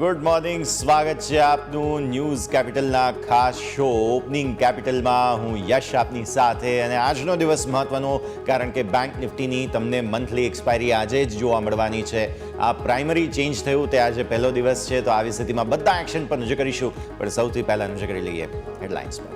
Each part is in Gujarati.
ગુડ મોર્નિંગ, સ્વાગત છે આપનું ન્યૂઝ કેપિટલના ખાસ શો ઓપનિંગ કેપિટલમાં. હું યશ આપની સાથે, અને આજનો દિવસ મહત્વનો કારણ કે બેંક નિફ્ટીની તમને મંથલી એક્સપાયરી આજે જ જોવા મળવાની છે. આ પ્રાઇમરી ચેન્જ થયું તે આજે પહેલો દિવસ છે, તો આવી સ્થિતિમાં બધા એક્શન પર નજર કરીશું. પણ સૌથી પહેલાં નજર કરી લઈએ હેડલાઇન્સ પર.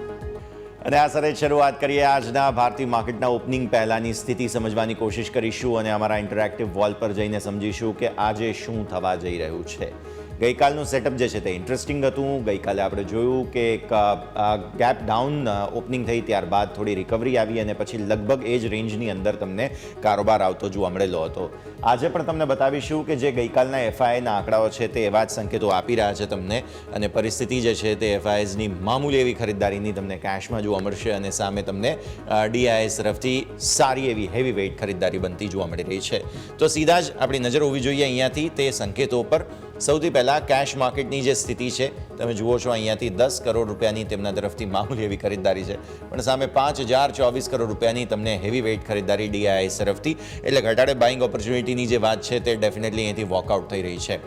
અને આ સાથે શરૂઆત કરીએ આજના ભારતીય માર્કેટના ઓપનિંગ પહેલાંની સ્થિતિ સમજવાની કોશિશ કરીશું અને અમારા ઇન્ટરેક્ટિવ વોલ પર જઈને સમજીશું કે આજે શું થવા જઈ રહ્યું છે. ગઈકાલનું સેટઅપ જે છે તે ઇન્ટરેસ્ટિંગ હતું. ગઈકાલે આપણે જોયું કે એક ગેપ ડાઉન ઓપનિંગ થઈ, ત્યારબાદ થોડી રિકવરી આવી અને પછી લગભગ એ જ રેન્જની અંદર તમને કારોબાર આવતો જોવા મળેલો હતો. આજે પણ તમને બતાવીશું કે જે ગઈકાલના એફઆઈઆઈના આંકડાઓ છે તે એવા જ સંકેતો આપી રહ્યા છે તમને, અને પરિસ્થિતિ જે છે તે એફઆઈઆઈની મામૂલી એવી ખરીદદારીની તમને કેશમાં જોવા મળશે, અને સામે તમને ડીઆઈએસ તરફથી સારી એવી હેવી વેઇટ ખરીદદારી બનતી જોવા મળી રહી છે. તો સીધા જ આપણી નજર હોવી જોઈએ અહીંયાથી તે સંકેતો પર. સૌથી પહેલાં કેશ માર્કેટની જે સ્થિતિ છે તમે જુઓ છો, અહીંયાથી 10 કરોડ રૂપિયાની તેમના તરફથી મામૂલી એવી ખરીદદારી છે, પણ સામે 5024 કરોડ રૂપિયાની તમને હેવી વેઇટ ખરીદદારી ડીઆઈએસ તરફથી. એટલે ઘટાડે બાઇંગ ઓપોર્ચ્યુનિટીની જે વાત છે તે ડેફિનેટલી અહીંથી વોકઆઉટ થઈ રહી છે.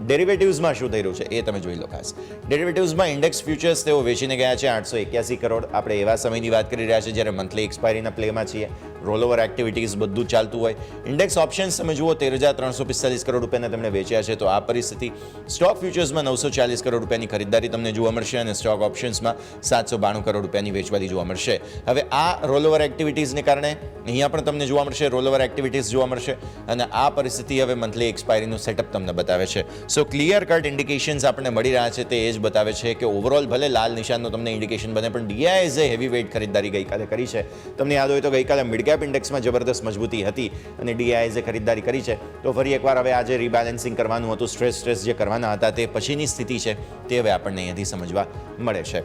ડેરિવેટિવ્સમાં શું થઈ રહ્યું છે એ તમે જોઈ લો ખાસ. ડેરિવેટિવ્સમાં ઇન્ડેક્સ ફ્યુચર્સ તેઓ વેચીને ગયા છે 881 કરોડ. આપણે એવા સમયની વાત કરી રહ્યા છીએ જ્યારે મંથલી એક્સપાયરીના પ્લેમાં છીએ, રોલઓવર એક્ટિવિટીઝ બધું ચાલતું હોય. ઇન્ડેક્સ ઓપ્શન્સ તમે જુઓ 13,345 કરોડ રૂપિયાના તેમણે વેચ્યા છે, તો આ પરિસ્થિતિ. સ્ટોક ફ્યુચર્સમાં 940 કરોડ રૂપિયાની ખરીદદારી તમને જોવા મળશે, અને સ્ટોક ઓપ્શન્સમાં 792 કરોડ રૂપિયાની વેચવાલી જોવા મળશે. હવે આ રોલઓવર એક્ટિવિટીઝને કારણે અહીંયા પણ તમને જોવા મળશે રોલઓવર એક્ટિવિટીઝ જોવા મળશે, અને આ પરિસ્થિતિ હવે મંથલી એક્સપાયરીનું સેટઅપ તમને બતાવે છે. સો ક્લિયર કટ ઇન્ડિકેશન્સ આપણને મળી રહ્યા છે તે એ જ બતાવે છે કે ઓવરઓલ ભલે લાલ નિશાનનો તમને ઇન્ડિકેશન બને, પણ ડીઆઈએસે હેવી વેઇટ ખરીદદારી ગઈકાલે કરી છે. તમને યાદ હોય તો ગઈકાલે મિડ કેપ ઇન્ડેક્સમાં જબરદસ્ત મજબૂતી હતી અને ડીઆઈએસે ખરીદદારી કરી છે. તો ફરી એકવાર હવે આજે રિબેલેન્સિંગ કરવાનું હતું, સ્ટ્રેસ જે કરવાના હતા તે પછીની સ્થિતિ છે તે હવે આપણને અહીંયાથી સમજવા મળે છે.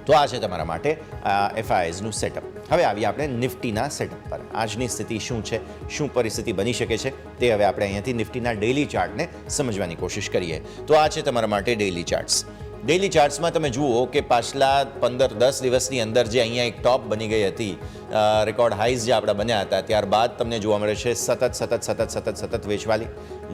તો આ છે તમારા માટે એફઆઈઆઈઝનું સેટઅપ. હવે આવીએ આપણે નિફ્ટીના સેટઅપ પર. આજની સ્થિતિ શું છે, શું પરિસ્થિતિ બની શકે છે તે હવે આપણે અહીંયાથી નિફ્ટીના ડેઇલી ચાર્ટને સમજવાની કોશિશ કરીએ. તો આ છે તમારા માટે ડેઇલી ચાર્ટ્સ. ડેઇલી ચાર્ટ્સમાં તમે જુઓ કે પાછલા 15-10 દિવસની અંદર જે અહીંયા એક ટોપ બની ગઈ હતી, રેકોર્ડ હાઈઝ જે આપણા બન્યા હતા, ત્યારબાદ તમને જોવા મળે છે સતત વેચવાલી.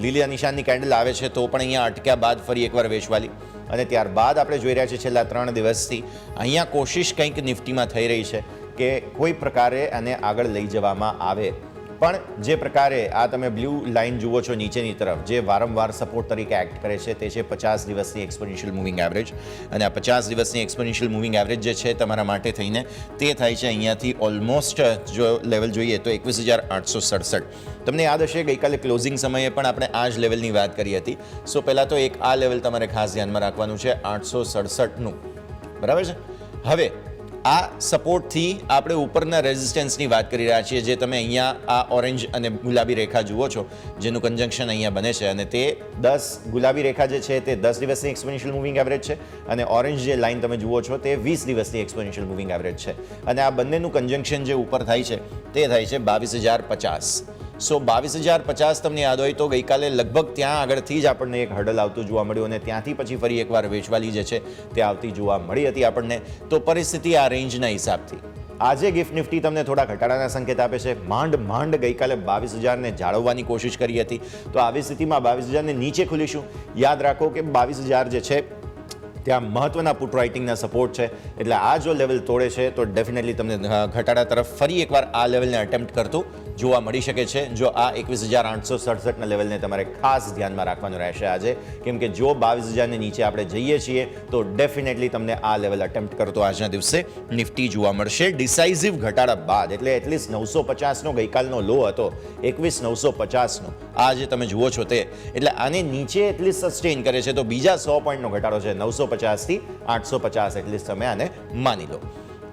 લીલા નિશાનની કેન્ડલ આવે છે તો પણ અહીંયા અટક્યા બાદ ફરી એકવાર વેચવાલી, અને ત્યારબાદ આપણે જોઈ રહ્યા છીએ છેલ્લા 3 દિવસથી અહીંયા કોશિશ કંઈક નિફ્ટીમાં થઈ રહી છે કે કોઈ પ્રકારે આને આગળ લઈ જવામાં આવે. પણ જે પ્રકારે આ તમે બ્લુ લાઇન જુઓ છો નીચેની તરફ, જે વારંવાર સપોર્ટ તરીકે એક્ટ કરે છે તે છે 50 દિવસની એક્સપોનેન્શિયલ મૂવિંગ એવરેજ. અને આ 50 દિવસની એક્સપોનેન્શિયલ મૂવિંગ એવરેજ જે છે તમારા માટે થઈને તે થાય છે અહીંયાથી ઓલમોસ્ટ જો લેવલ જોઈએ તો 21,867. તમને યાદ હશે ગઈકાલે ક્લોઝિંગ સમયે પણ આપણે આ જ લેવલની વાત કરી હતી. સો પહેલાં તો એક આ લેવલ તમારે ખાસ ધ્યાનમાં રાખવાનું છે 867નું, બરાબર છે. હવે આ સપોર્ટથી આપણે ઉપરના રેઝિસ્ટન્સની વાત કરી રહ્યા છીએ, જે તમે અહીંયા આ ઓરેન્જ અને ગુલાબી રેખા જુઓ છો જેનું કન્જંક્શન અહીંયા બને છે, અને તે 10 ગુલાબી રેખા જે છે તે 10 દિવસની એક્સપોનેન્શિયલ મૂવિંગ એવરેજ છે, અને ઓરેન્જ જે લાઇન તમે જુઓ છો તે 20 દિવસની એક્સપોનેન્શિયલ મૂવિંગ એવરેજ છે. અને આ બંનેનું કન્જંક્શન જે ઉપર થાય છે તે થાય છે 22,050. સો 22,050 તમને યાદ હોય તો ગઈકાલે લગભગ ત્યાં આગળથી જ આપણને એક હર્ડલ આવતું જોવા મળ્યું, અને ત્યાંથી પછી ફરી એકવાર વેચવાલી જે છે તે આવતી જોવા મળી હતી આપણને. તો પરિસ્થિતિ આ રેન્જના હિસાબથી આજે ગિફ્ટ નિફ્ટી તમને થોડા ઘટાડાના સંકેત આપે છે. માંડ ગઈકાલે 22,000ને જાળવવાની કોશિશ કરી હતી, તો આવી સ્થિતિમાં 22,000ને નીચે ખુલીશું. યાદ રાખો કે 22,000 જે છે ત્યાં મહત્વના પુટ રાઇટિંગના સપોર્ટ છે, એટલે આ જો લેવલ તોડે છે તો ડેફિનેટલી તમને ઘટાડા તરફ ફરી એકવાર આ લેવલને અટેમ્પ્ટ કરતું જોવા મળી શકે છે. જો આ 21,867ના લેવલને તમારે ખાસ ધ્યાનમાં રાખવાનું રહેશે આજે, કેમ કે જો 22,000ને નીચે આપણે જઈએ છીએ તો ડેફિનેટલી તમને આ લેવલ અટેમ્પ્ટ કરતો આજના દિવસે નિફ્ટી જોવા મળશે ડિસાઇઝિવ ઘટાડા બાદ. એટલે એટલીસ્ટ 950નો ગઈકાલનો લો હતો, 21,950નો આ જે તમે જુઓ છો તે, એટલે આને નીચે એટલીસ્ટ સસ્ટેન કરે છે તો બીજા 100 પોઈન્ટનો ઘટાડો છે 950થી 850, એટલીસ્ટ તમે આને માની લો.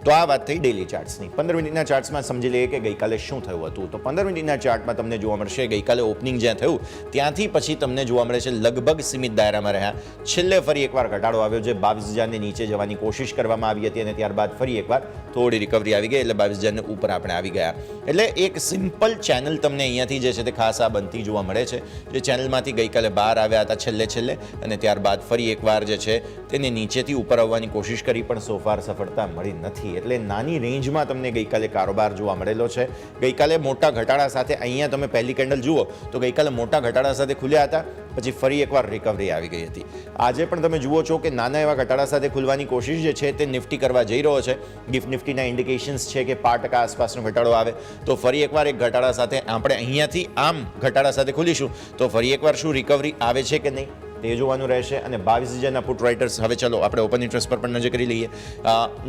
તો આ વાત થઈ ડેઇલી ચાર્ટ્સની. 15 મિનિટના ચાર્ટ્સમાં સમજી લઈએ કે ગઈકાલે શું થયું હતું. તો 15 મિનિટના ચાર્ટમાં તમને જોવા મળશે ગઈકાલે ઓપનિંગ જ્યાં થયું ત્યાંથી પછી તમને જોવા મળે છે લગભગ સીમિત દાયરામાં રહ્યા. છેલ્લે ફરી એકવાર ઘટાડો આવ્યો, જે 22,000ને નીચે જવાની કોશિશ કરવામાં આવી હતી, અને ત્યારબાદ ફરી એકવાર થોડી રિકવરી આવી ગઈ, એટલે 22,000ને ઉપર આપણે આવી ગયા. એટલે એક સિમ્પલ ચેનલ તમને અહીંયાથી જે છે તે ખાસ આ બનતી જોવા મળે છે, જે ચેનલમાંથી ગઈકાલે બહાર આવ્યા હતા છેલ્લે, અને ત્યારબાદ ફરી એકવાર જે છે તેને નીચેથી ઉપર આવવાની કોશિશ કરી, પણ સોફાર સફળતા મળી નથી. એટલે નાની રેન્જમાં તમને ગઈકાલે કારોબાર જોવા મળેલો છે. ગઈકાલે મોટા ઘટાડા સાથે અહીંયા તમે પહેલી કેન્ડલ જુઓ તો ગઈકાલે મોટા ઘટાડા સાથે ખુલ્યા હતા, પછી ફરી એકવાર રિકવરી આવી ગઈ હતી. આજે પણ તમે જુઓ છો કે નાના એવા ઘટાડા સાથે ખુલવાની કોશિશ જે છે તે નિફ્ટી કરવા જઈ રહ્યો છે. ગિફ્ટ નિફ્ટીના ઇન્ડિકેશન્સ છે કે 5% આસપાસનો ઘટાડો આવે તો ફરી એકવાર એક ઘટાડા સાથે આપણે અહીંયાથી આમ ઘટાડા સાથે ખુલીશું તો ફરી એકવાર શું રિકવરી આવે છે કે નહીં તે જોવાનું રહેશે. અને 22,000ના પુટ રાઇટર્સ, હવે ચલો આપણે ઓપન ઇન્ટરેસ્ટ પર પણ નજર કરી લઈએ.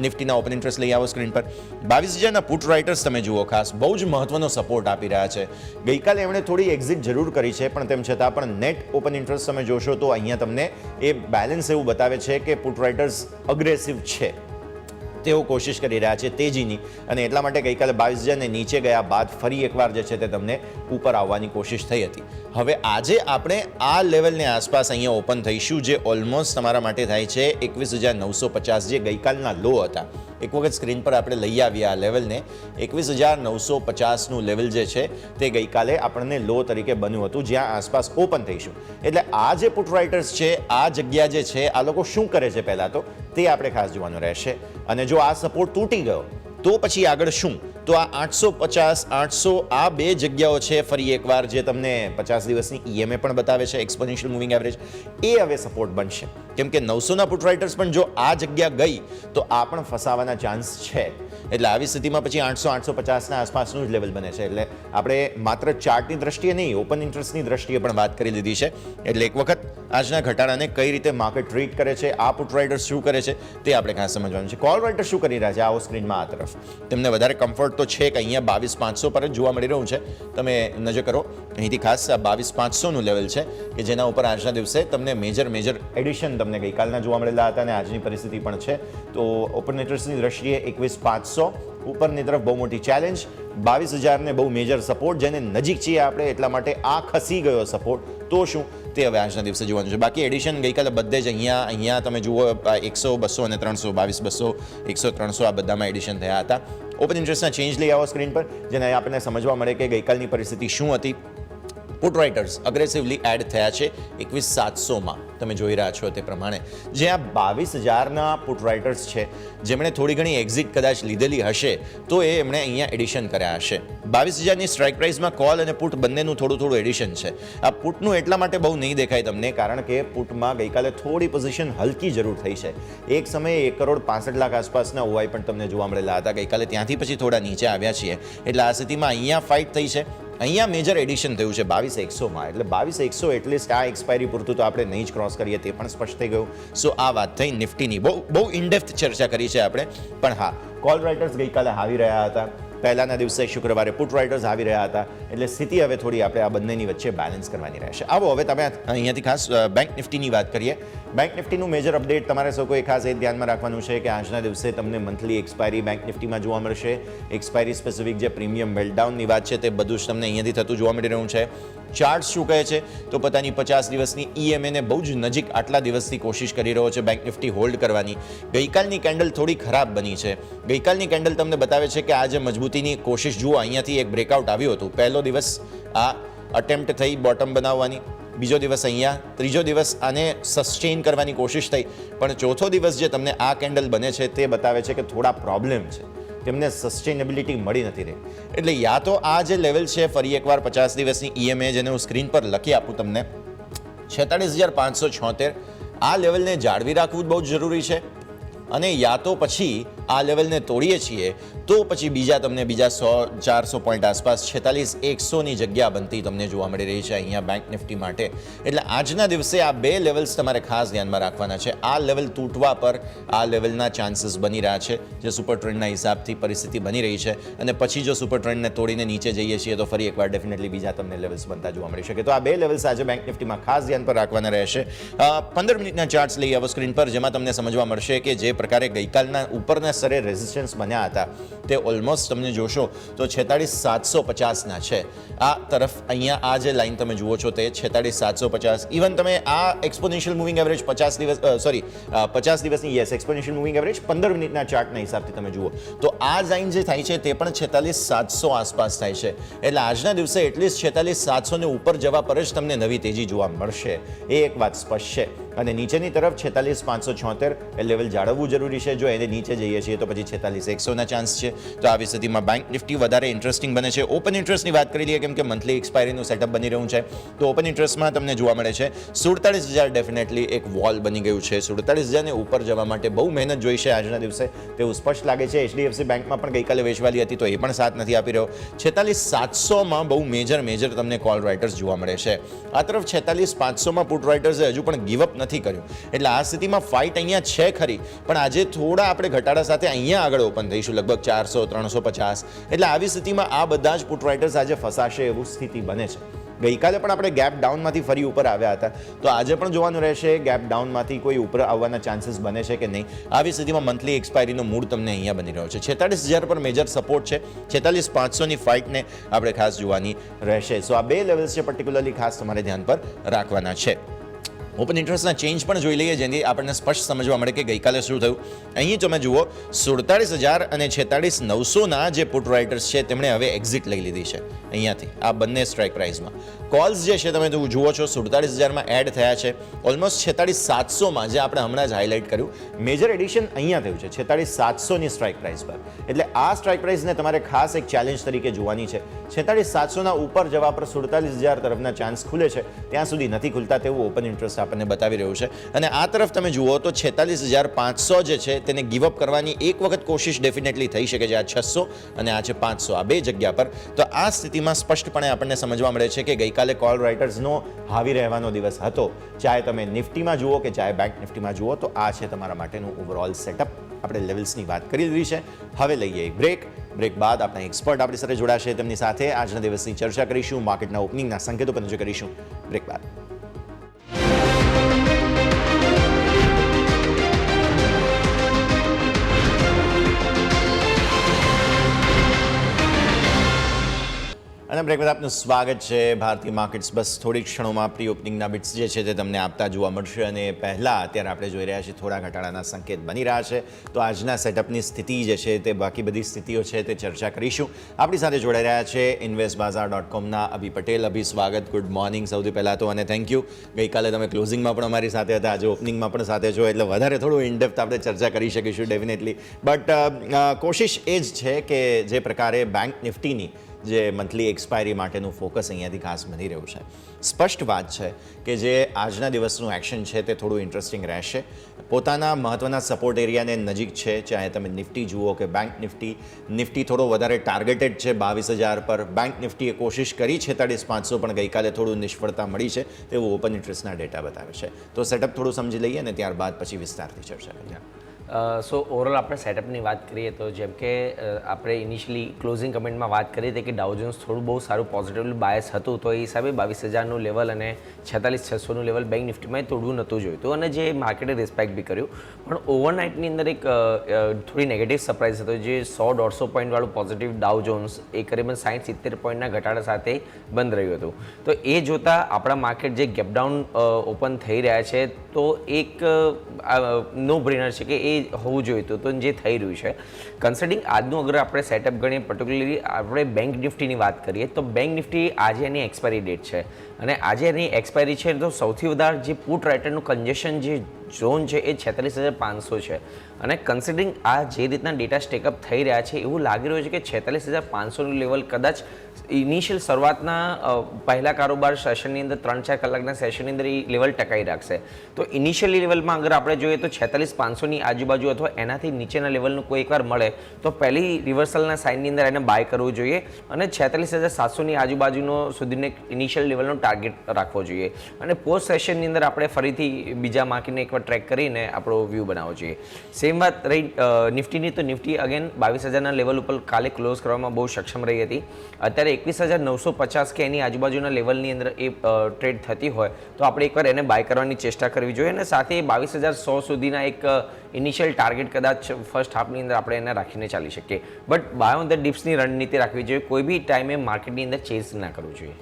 નિફ્ટીના ઓપન ઇન્ટરેસ્ટ લઈ આવો સ્ક્રીન પર. 22,000ના પુટ રાઇટર્સ તમે જુઓ, ખાસ બહુ જ મહત્વનો સપોર્ટ આપી રહ્યા છે. ગઈકાલે એમણે થોડી એક્ઝિટ જરૂર કરી છે, પણ તેમ છતાં પણ નેટ ઓપન ઇન્ટરેસ્ટ તમે જોશો તો અહીંયા તમને એ બેલેન્સ એવું બતાવે છે કે પુટ રાઇટર્સ અગ્રેસિવ છે, તેઓ કોશિશ કરી રહ્યા છે તેજીની, અને એટલા માટે ગઈકાલે 22,000ને નીચે ગયા બાદ ફરી એકવાર જે છે તે તમને ઉપર આવવાની કોશિશ થઈ હતી. હવે આજે આપણે આ લેવલને આસપાસ અહીંયા ઓપન થઈશું, જે ઓલમોસ્ટ તમારા માટે થાય છે 21,950, જે ગઈકાલના લો હતા. એક વખત સ્ક્રીન પર આપણે લઈ આવ્યા આ લેવલને. 21,950નું લેવલ જે છે તે ગઈકાલે આપણને લો તરીકે બન્યું હતું, જ્યાં આસપાસ ઓપન થઈશું. એટલે આ જે પુટ રાઇટર્સ છે, આ જગ્યા જે છે, આ લોકો શું કરે છે પહેલાં તો તે આપણે ખાસ જોવાનું રહેશે. અને જો આ સપોર્ટ તૂટી ગયો તો પછી આગળ શું? તો આ 850, 800 આ બે જગ્યાઓ છે ફરી એકવાર, જે તમને 50 દિવસની EMA પણ બતાવે છે, એક્સપોનેન્શિયલ મૂવિંગ એવરેજ, એ હવે સપોર્ટ બનશે. કેમ કે 900ના પુટ રાઇટર્સ પણ જો આ જગ્યા ગઈ તો આ પણ ફસાવાના ચાન્સ છે. એટલે આવી સ્થિતિમાં પછી 800, 850ના આસપાસનું જ લેવલ બને છે. એટલે આપણે માત્ર ચાર્ટની દ્રષ્ટિએ નહીં, ઓપન ઇન્ટરેસ્ટની દ્રષ્ટિએ પણ વાત કરી લીધી છે. એટલે એક વખત આજના ઘટાડાને કઈ રીતે માર્કેટ ટ્રીટ કરે છે, આ પુટ રાઇટર્સ શું કરે છે, તે આપણે ખાસ સમજવાનું છે. કોલ રાઇટર્સ શું કરી રહ્યા છે? આવો સ્ક્રીનમાં આ તરફ. તેમને વધારે કમ્ફર્ટ તો છે કે અહીંયા 22,500 પર જ જોવા મળી રહ્યું છે. તમે નજર કરો, અહીંથી ખાસ 22,500નું લેવલ છે કે જેના ઉપર આજના દિવસે તમને મેજર એડિશન તમને ગઈકાલના જોવા મળેલા હતા, અને આજની પરિસ્થિતિ પણ છે. તો ઓપન ઇન્ટરેસ્ટની દ્રષ્ટિએ 21,500 ઉપરની તરફ બહુ મોટી ચેલેન્જ, 22,000ને બહુ મેજર સપોર્ટ, જેને નજીક છીએ આપણે, એટલા માટે આ ખસી ગયો સપોર્ટ તો શું તે હવે આજના દિવસે જોવાનું છે. બાકી એડિશન ગઈકાલે બધે જ અહીંયા તમે જુઓ 100, 200 અને 300, 22,200, 100, 300 આ બધામાં એડિશન થયા હતા. ઓપન ઇન્ટરેસ્ટના ચેન્જ લઈ આવો સ્ક્રીન પર, જેને આપણને સમજવા મળે કે ગઈકાલની પરિસ્થિતિ શું હતી. પુટ રાઇટર્સ અગ્રેસિવલી એડ થયા છે 21,700માં, તમે જોઈ રહ્યા છો તે પ્રમાણે. જે આ 22,000ના પુટ રાઇટર્સ છે, જેમણે થોડી ઘણી એક્ઝિટ કદાચ લીધેલી હશે તો એ એમણે અહીંયા એડિશન કર્યા હશે. 22,000ની સ્ટ્રાઇક પ્રાઇસમાં કોલ અને પુટ બંનેનું થોડું એડિશન છે. આ પુટનું એટલા માટે બહુ નહીં દેખાય તમને, કારણ કે પુટમાં ગઈકાલે થોડી પોઝિશન હલકી જરૂર થઈ છે. એક સમયે 1,65,00,000 આસપાસના ઓવાઈ પણ તમને જોવા મળેલા હતા ગઈકાલે, ત્યાંથી પછી થોડા નીચે આવ્યા છીએ. એટલે આ સ્થિતિમાં અહીંયા ફાઇટ થઈ છે. અહીંયા મેજર એડિશન થયું છે 22,100માં. એટલે 22,100 એટલીસ્ટ આ એક્સપાયરી પૂરતું તો આપણે નહીં જ ક્રોસ કરીએ, તે પણ સ્પષ્ટ થઈ ગયું. સો આ વાત થઈ નિફ્ટીની. બહુ ઇનડેપ્થ ચર્ચા કરી છે આપણે. પણ હા, કોલ રાઇટર્સ ગઈકાલે આવી રહ્યા હતા, પહેલાના દિવસે શુક્રવારે પુટ રાઇટર્સ આવી રહ્યા હતા. એટલે સ્થિતિ હવે થોડી આપણે આ બંનેની વચ્ચે બેલેન્સ કરવાની રહેશે. આવો હવે તમે અહીંયાથી ખાસ બેંક નિફ્ટીની વાત કરીએ. બેંક નિફ્ટીનું મેજર અપડેટ તમારે સૌ કોઈ ખાસ એ ધ્યાનમાં રાખવાનું છે કે આજના દિવસે તમને મંથલી એક્સપાયરી બેંક નિફ્ટીમાં જોવા મળશે. એક્સપાયરી સ્પેસિફિક જે પ્રીમિયમ મેલ્ટડાઉનની વાત છે તે બધું જ તમને અહીંયાથી થતું જોવા મળી રહ્યું છે. ચાર્ટ શું કહે છે? તો પોતાની 50 દિવસની EMAને બહુ જ નજીક આટલા દિવસથી કોશિશ કરી રહ્યો છે બેંક નિફ્ટી હોલ્ડ કરવાની. ગઈકાલની કેન્ડલ થોડી ખરાબ બની છે. ગઈકાલની કેન્ડલ તમને બતાવે છે કે આ જે મજબૂતીની કોશિશ જુઓ, અહીંયાથી એક બ્રેકઆઉટ આવ્યું હતું. પહેલો દિવસ આ અટેમ્પ્ટ થઈ બોટમ બનાવવાની, બીજો દિવસ અહીંયા, ત્રીજો દિવસ આને સસ્ટેન કરવાની કોશિશ થઈ, પણ ચોથો દિવસ જે તમને આ કેન્ડલ બને છે તે બતાવે છે કે થોડા પ્રોબ્લેમ છે, તેમને સસ્ટેનેબિલિટી મળી નથી રહી. એટલે યા તો આ જે લેવલ છે ફરી એકવાર 50 દિવસની EMA, જેને હું સ્ક્રીન પર લખી આપું તમને, 46,576, આ લેવલને જાળવી રાખવું બહુ જ જરૂરી છે. અને યા તો પછી આ લેવલને તોડીએ છીએ તો પછી તમને બીજા 100-400 પોઈન્ટ આસપાસ 46,100ની જગ્યા બનતી તમને જોવા મળી રહી છે અહીંયા બેંક નિફ્ટી માટે. એટલે આજના દિવસે આ બે લેવલ્સ તમારે ખાસ ધ્યાનમાં રાખવાના છે. આ લેવલ તૂટવા પર આ લેવલના ચાન્સીસ બની રહ્યા છે, જે સુપર ટ્રેન્ડના હિસાબથી પરિસ્થિતિ બની રહી છે. અને પછી જો સુપર ટ્રેન્ડને તોડીને નીચે જઈએ છીએ તો ફરી એકવાર ડેફિનેટલી બીજા તમને લેવલ્સ બનતા જોવા મળી શકે. તો આ બે લેવલ્સ આજે બેંક નિફ્ટીમાં ખાસ ધ્યાન પર રાખવાના રહેશે. 15 મિનિટના ચાર્ટ્સ લઈ આવો સ્ક્રીન પર, જેમાં તમને સમજવા મળશે કે જે પ્રકારે ગઈકાલના ઉપરના સ્તરે રેઝિસ્ટન્સ બન્યા હતા તે ઓલમોસ્ટ તમને જોશો તો 46,750ના છે. આ તરફ અહીંયા આ જે લાઈન તમે જુઓ છો તે 46,750. ઇવન તમે આ એક્સપોનેન્શિયલ મૂવિંગ એવરેજ 50 દિવસની એક્સપોનેન્શિયલ મૂવિંગ એવરેજ 15 મિનિટના ચાર્ટના હિસાબથી તમે જુઓ તો આ લાઈન જે થાય છે તે પણ 46,700 આસપાસ થાય છે. એટલે આજના દિવસે એટલીસ્ટ 46,700 ને ઉપર જવા પર જ તમને નવી તેજી જોવા મળશે, એ એક વાત સ્પષ્ટ છે. અને નીચેની તરફ 46,576 એ લેવલ જાળવવું જરૂરી છે. જો એને નીચે જઈએ છીએ તો પછી 46,100ના ચાન્સ છે. તો આવી સ્થિતિમાં બેંક નિફ્ટી વધારે ઇન્ટરેસ્ટિંગ બને છે. ઓપન ઇન્ટરેસ્ટની વાત કરી લઈએ, કેમ કે મંથલી એક્સપાયરીનું સેટઅપ બની રહ્યું છે. તો ઓપન ઇન્ટરેસ્ટમાં તમને જોવા મળે છે 47,000 ડેફિનેટલી એક વોલ બની ગયું છે. 47,000ને ઉપર જવા માટે બહુ મહેનત જોઈ છે આજના દિવસે, તેવું સ્પષ્ટ લાગે છે. HDFC બેંકમાં પણ ગઈકાલે વેચવાલી હતી તો એ પણ સાથ નથી આપી રહ્યો. 46,700માં બહુ મેજર તમને કોલ રાઇટર્સ જોવા મળે છે. આ તરફ 46,500માં પુટ રાઇટર્સે હજુ પણ ગીવ અપ નથી કર્યું. એટલે આ સ્થિતિમાં ફાઇટ અહીંયા છે ખરી, પણ આજે થોડા આપણે ઘટાડા સાથે અહીંયા આગળ ઓપન થઈશું, લગભગ 400, 350. એટલે આવી સ્થિતિમાં આ બધા જ પુટ રાઇટર્સ આજે ફસાશે એવું સ્થિતિ બને છે. ગઈકાલે પણ આપણે ગેપ ડાઉનમાંથી ફરી ઉપર આવ્યા હતા, તો આજે પણ જોવાનું રહેશે ગેપ ડાઉનમાંથી કોઈ ઉપર આવવાના ચાન્સીસ બને છે કે નહીં. આવી સ્થિતિમાં મંથલી એક્સપાયરીનો મૂડ તમને અહીંયા બની રહ્યો છે. 46,000 પર મેજર સપોર્ટ છે. 46,500ની ફાઇટને આપણે ખાસ જોવાની રહેશે. સો આ બે લેવલ્સ છે પર્ટિક્યુલરલી ખાસ તમારે ધ્યાન પર રાખવાના છે. ઓપન ઇન્ટરેસ્ટના ચેન્જ પણ જોઈ લઈએ, જેની આપણને સ્પષ્ટ સમજવા મળે કે ગઈકાલે શું થયું. અહીં તમે જુઓ 47,000 અને 46,900ના જે પુટ રાઇટર્સ છે તેમણે હવે એક્ઝિટ લઈ લીધી છે અહીંયાથી આ બંને સ્ટ્રાઇક પ્રાઇસમાં. કોલ્સ જે છે તમે જુઓ છો 47,000માં એડ થયા છે. ઓલમોસ્ટ 46,700માં જે આપણે હમણાં જ હાઇલાઇટ કર્યું, મેજર એડિશન અહીંયા થયું છે 46,700ની સ્ટ્રાઇક પ્રાઇસ પર. એટલે આ સ્ટ્રાઇક પ્રાઇસને તમારે ખાસ એક ચેલેન્જ તરીકે જોવાની છે. 46,700ના ઉપર જવા પર 47,000 તરફના ચાન્સ ખુલે છે, ત્યાં સુધી નથી ખુલતા તેવું ઓપન ઇન્ટરેસ્ટ આપણને બતાવી રહ્યું છે. અને આ તરફ તમે જુઓ તો 46,500 જે છે તેને ગીવઅપ કરવાની એક વખત કોશિશ ડેફિનેટલી થઈ શકે છે. આ 600 અને આ છે 500, આ બે જગ્યા પર. તો આ સ્થિતિમાં સ્પષ્ટપણે આપણને સમજવા મળે છે કે ગઈકાલે કોલ રાઇટર્સનો હાવી રહેવાનો દિવસ હતો. ચાહે તમે નિફ્ટીમાં જુઓ કે ચાહે બેંક નિફ્ટીમાં જુઓ, તો આ છે તમારા માટેનું ઓવરઓલ સેટઅપ. આપણે લેવલ્સની વાત કરી દીધી છે. હવે લઈએ એક બ્રેક બાદ આપણા એક્સપર્ટ આપણી સાથે જોડાશે. તેમની સાથે આજના દિવસની ચર્ચા કરીશું, માર્કેટના ઓપનિંગના સંકેતો પર નજર કરીશું. બ્રેક બાદ અને બ્રેક બાદ આપનું સ્વાગત છે. ભારતીય માર્કેટ્સ બસ થોડી ક્ષણોમાં પ્રી ઓપનિંગના બિટ્સ જે છે તે તમને આપતા જોવા મળશે. અને પહેલાં અત્યારે આપણે જોઈ રહ્યા છીએ થોડા ઘટાડાના સંકેત બની રહ્યા છે. તો આજના સેટઅપની સ્થિતિ જે છે તે બાકી બધી સ્થિતિઓ છે તે ચર્ચા કરીશું. આપણી સાથે જોડાઈ રહ્યા છે investbazaar.comના અભી પટેલ. અભી સ્વાગત, ગુડ મોર્નિંગ સૌથી પહેલાં તો, અને થેન્ક યુ. ગઈકાલે તમે ક્લોઝિંગમાં પણ અમારી સાથે હતા, આજે ઓપનિંગમાં પણ સાથે છો, એટલે વધારે થોડું ઇનડેપ્થ આપણે ચર્ચા કરી શકીશું ડેફિનેટલી. બટ કોશિશ એ જ છે કે જે પ્રકારે બેંક નિફ્ટીની જે મંથલી એક્સપાયરી માટેનું ફોકસ અહીંયાથી ખાસ બની રહ્યું છે. સ્પષ્ટ વાત છે કે જે આજના દિવસનું એક્શન છે તે થોડું ઇન્ટરેસ્ટિંગ રહેશે. પોતાના મહત્ત્વના સપોર્ટ એરિયાને નજીક છે, ચાહે તમે નિફ્ટી જુઓ કે બેંક નિફ્ટી. નિફ્ટી થોડો વધારે ટાર્ગેટેડ છે 22,000 પર. બેંક નિફ્ટીએ કોશિશ કરી 46,500, પણ ગઈકાલે થોડું નિષ્ફળતા મળી છે તેવું ઓપન ઇન્ટરેસ્ટના ડેટા બતાવે છે. તો સેટઅપ થોડું સમજી લઈએ અને ત્યારબાદ પછી વિસ્તારથી ચર્ચા કરીએ. સો ઓવરઓલ આપણે સેટઅપની વાત કરીએ તો જેમ કે આપણે ઇનિશિયલી ક્લોઝિંગ કમેન્ટમાં વાત કરી હતી કે ડાઉજન્સ થોડું બહુ સારું પોઝિટિવલી બાયસ હતું, તો એ હિસાબે 22,000નું લેવલ અને 46,600નું લેવલ બેંક નિફ્ટીમાં તોડવું નહોતું જોઈતું, અને જે માર્કેટે રિસ્પેક્ટ બી કર્યું. પણ ઓવરનાઇટની અંદર એક થોડી નેગેટિવ સરપ્રાઇઝ હતો, જે 100-150 પોઈન્ટવાળું પોઝિટિવ ડાઉ જોન્સ એ કરીબન 60-70 પોઈન્ટના ઘટાડા સાથે બંધ રહ્યું હતું. તો એ જોતાં આપણા માર્કેટ જે ગેપડાઉન ઓપન થઈ રહ્યા છે, તો એક નો બ્રેનર છે કે એ હોવું જોઈતું, તો જે થઈ રહ્યું છે. કન્સિડરિંગ આજનું અગર આપણે સેટઅપ ગણીએ, પર્ટિક્યુલરલી આપણે બેંક નિફ્ટીની વાત કરીએ તો બેંક નિફ્ટી આજે એની એક્સપાયરી ડેટ છે, અને આજે એની એક્સપાયરી છે. તો સૌથી વધારે જે પુટ રાઇટરનું કન્જેશન જે ઝોન છે એ 46,500 છે. અને કન્સિડરિંગ આ જે રીતના ડેટા સ્ટેકઅપ થઈ રહ્યા છે, એવું લાગી રહ્યું છે કે 46,500નું લેવલ કદાચ ઇનિશિયલ શરૂઆતના પહેલા કારોબાર સેશનની અંદર 3-4 કલાકના સેશનની અંદર એ લેવલ ટકાઈ રાખશે. તો ઇનિશિયલી લેવલમાં અગર આપણે જોઈએ તો 46,500ની આજુબાજુ અથવા એનાથી નીચેના લેવલનું કોઈ એકવાર મળે તો પહેલી રિવર્સલના સાઇનની અંદર એને બાય કરવું જોઈએ, અને 46,700ની આજુબાજુનો સુધીને ઇનિશિયલ લેવલનો ટાર્ગેટ રાખવો જોઈએ. અને પોસ્ટ સેશનની અંદર આપણે ફરીથી બીજા માર્કેટને એકવાર ટ્રેક કરીને આપણો વ્યૂ બનાવવો જોઈએ. સેમ વાત રહી નિફ્ટીની, તો નિફ્ટી અગેન 22,000ના લેવલ ઉપર કાલે ક્લોઝ કરવામાં બહુ સક્ષમ રહી હતી. અત્યારે 21,950 કે એની આજુબાજુના લેવલની અંદર એ ટ્રેડ થતી હોય તો આપણે એકવાર એને બાય કરવાની ચેષ્ટા કરવી જોઈએ, અને સાથે 22,100 સુધીના એક ઇનિશિયલ ટાર્ગેટ કદાચ ફર્સ્ટ હાફની અંદર આપણે એને રાખીને ચાલી શકીએ. બટ બાય ઓન ધ ડિપ્સની રણનીતિ રાખવી જોઈએ, કોઈ બી ટાઈમે માર્કેટની અંદર ચેસ ના કરવું જોઈએ.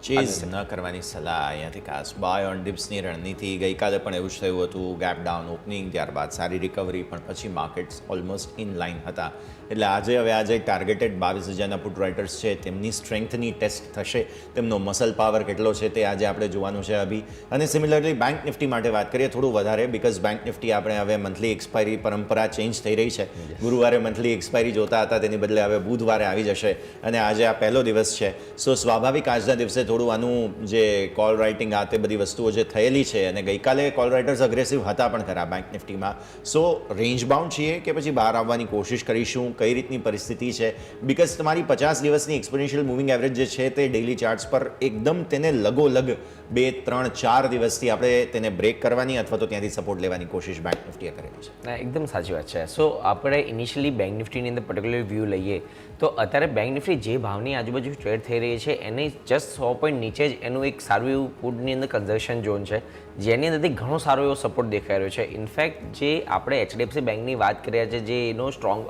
ચેઝ ન કરવાની સલાહ અહીંયાથી ખાસ બાય ઓન ડિપ્સની રણનીતિ ગઈકાલે પણ એવું જ થયું હતું, ગેપ ડાઉન ઓપનિંગ, ત્યારબાદ સારી રિકવરી, પણ પછી માર્કેટ્સ ઓલમોસ્ટ ઇન લાઇન હતા. એટલે આજે ટાર્ગેટેડ 22,000ના પુટ રાઇટર્સ છે તેમની સ્ટ્રેન્થની ટેસ્ટ થશે, તેમનો મસલ પાવર કેટલો છે તે આજે આપણે જોવાનું છે અભી. અને સિમિલરલી બેંક નિફ્ટી માટે વાત કરીએ થોડું વધારે, બિકોઝ બેંક નિફ્ટી આપણે હવે મંથલી એક્સપાયરી પરંપરા ચેન્જ થઈ રહી છે. ગુરુવારે મંથલી એક્સપાયરી જોતા હતા, તેની બદલે હવે બુધવારે આવી જશે અને આજે આ પહેલો દિવસ છે. સો સ્વાભાવિક આજના દિવસે થોડું આનું જે કોલ રાઇટિંગ આ તે બધી વસ્તુઓ જે થયેલી છે, અને ગઈકાલે કોલ રાઇટર્સ અગ્રેસિવ હતા પણ ખરા બેંક નિફ્ટીમાં. સો રેન્જ બાઉન્ડ છીએ કે પછી બહાર આવવાની કોશિશ કરીશું, કઈ રીતની પરિસ્થિતિ છે, બિકોઝ તમારી 50 દિવસની એક્સપોનેન્શિયલ મૂવિંગ એવરેજ જે છે તે ડેઇલી ચાર્ટ્સ પર એકદમ તેને લગોલગ 2, 3, 4 દિવસથી આપણે તેને બ્રેક કરવાની અથવા તો ત્યાંથી સપોર્ટ લેવાની કોશિશ બેંક નિફ્ટીએ કરેલી છે. ના, એકદમ સાચી વાત છે. સો આપણે ઇનિશિયલી બેંક નિફ્ટીની અંદર પર્ટિક્યુલર વ્યૂ લઈએ તો અત્યારે બેંક નિફ્ટી જે ભાવની આજુબાજુ ટ્રેડ થઈ રહી છે એની જસ્ટ 100 પોઈન્ટ નીચે જ એનું એક સારું એવું પુટની અંદર કન્ઝર્વેશન ઝોન છે, જેની અંદરથી ઘણો સારો એવો સપોર્ટ દેખાઈ રહ્યો છે. ઇનફેક્ટ જે આપણે HDFC બેંકની વાત કર્યા છે, જે એનો સ્ટ્રોંગ